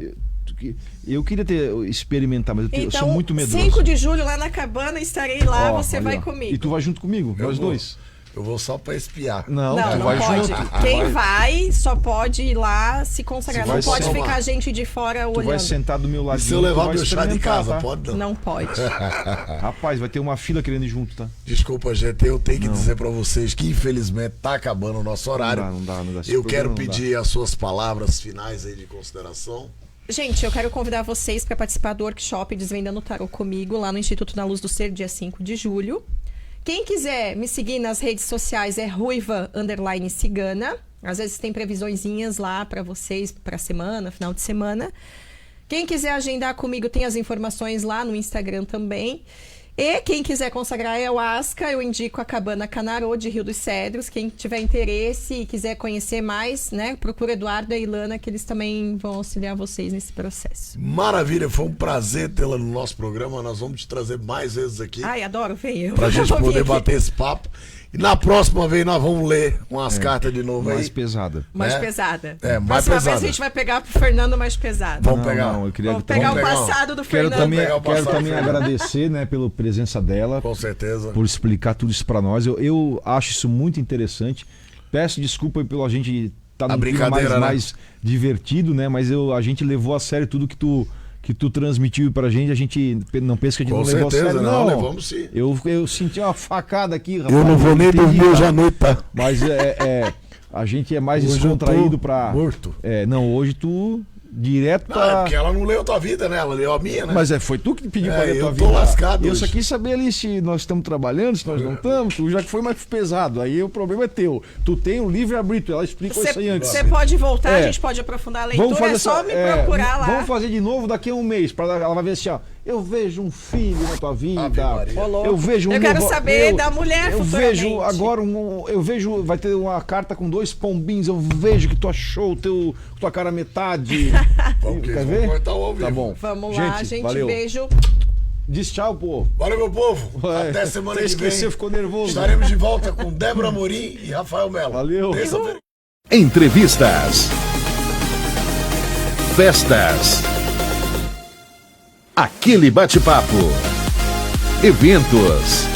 Eu queria experimentar, mas eu sou muito medroso. 5 de julho lá na cabana, estarei lá, Ó, você ali, vai ó. comigo. E tu vai junto comigo, nós dois. Eu vou só pra espiar. Não, Não, tu não vai pode. junto. Quem vai só pode ir lá se consagrar. Se Não vai pode somar. ficar gente de fora Tu vai olhando. sentar do meu E ladinho. se eu levar tu vai meu chá de experimentar, casa, tá? pode não? Não pode. Rapaz, vai ter uma fila querendo ir junto, tá? Desculpa, gente, eu tenho que dizer pra vocês que infelizmente tá acabando o nosso horário. Não dá. Esse Eu programa quero não dá. pedir as suas palavras finais aí de consideração. Gente, eu quero convidar vocês para participar do workshop Desvendando o Tarô comigo, lá no Instituto Na Luz do Ser, dia 5 de julho. Quem quiser me seguir nas redes sociais é ruiva_cigana. Às vezes tem previsõezinhas lá para vocês, para semana, final de semana. Quem quiser agendar comigo tem as informações lá no Instagram também. E quem quiser consagrar ayahuasca, eu indico a Cabana Canarô de Rio dos Cedros. Quem tiver interesse e quiser conhecer mais, né, procura Eduardo e a Ilana, que eles também vão auxiliar vocês nesse processo. Maravilha, foi um prazer tê-la no nosso programa. Nós vamos te trazer mais vezes aqui Ai, adoro, venha. pra gente poder bater esse papo. E na próxima vez nós vamos ler umas cartas de novo Mais aí. pesada. Mais né? pesada. Mais Próxima pesada. vez a gente vai pegar pro Fernando mais pesado. Vamos pegar. Não, eu queria Vamos pegar o pegar um. passado do Quero Fernando. também, pegar o quero passado, também Fernando. agradecer, né, pela presença dela, Com certeza. por explicar tudo isso pra nós. Eu acho isso muito interessante. Peço desculpa pela gente estar A num clima brincadeira, né? mais divertido, né? Mas a gente levou a sério tudo que tu transmitiu pra gente. A gente não pensa que a gente Com não levou a certeza, sério, não, não. levamos sim. Eu senti uma facada aqui, rapaz. Eu não vou nem entendi, dormir hoje tá? à noite, tá? Mas a gente é mais Hoje eu descontraído tô pra. morto. Não, hoje tu direto Não, é pra. porque ela não leu a tua vida, né? Ela leu a minha, né? Mas foi tu que pediu pra ler a tua eu vida. tô lascado Eu hoje. só quis saber ali se nós estamos trabalhando, se nós não estamos, tu já que foi mais pesado. Aí o problema é teu. Tu tem o livre-arbítrio, ela explicou isso aí antes. Você pode voltar, a É. gente pode aprofundar a leitura, é só me procurar lá. Vamos fazer de novo daqui a um mês. Ela vai ver assim, ó. Eu vejo um filho na tua vida. Ave Maria. Ô, louco. Eu vejo um Eu quero novo- saber da mulher Eu futuramente. vejo agora eu vejo, vai ter uma carta com 2 pombinhos. Eu vejo que tu achou tua cara metade. Vamos Quer vamos ver? cortar o ao vivo. Tá bom. Vamos lá, gente. valeu. Beijo. Diz tchau, pô. Valeu, meu povo. Ué, Até semana até que vem. esqueceu, ficou nervoso. Estaremos de volta com Débora Amorim e Rafael Melo. Valeu. Terça-feira. Entrevistas. Festas. Aquele bate-papo. Eventos.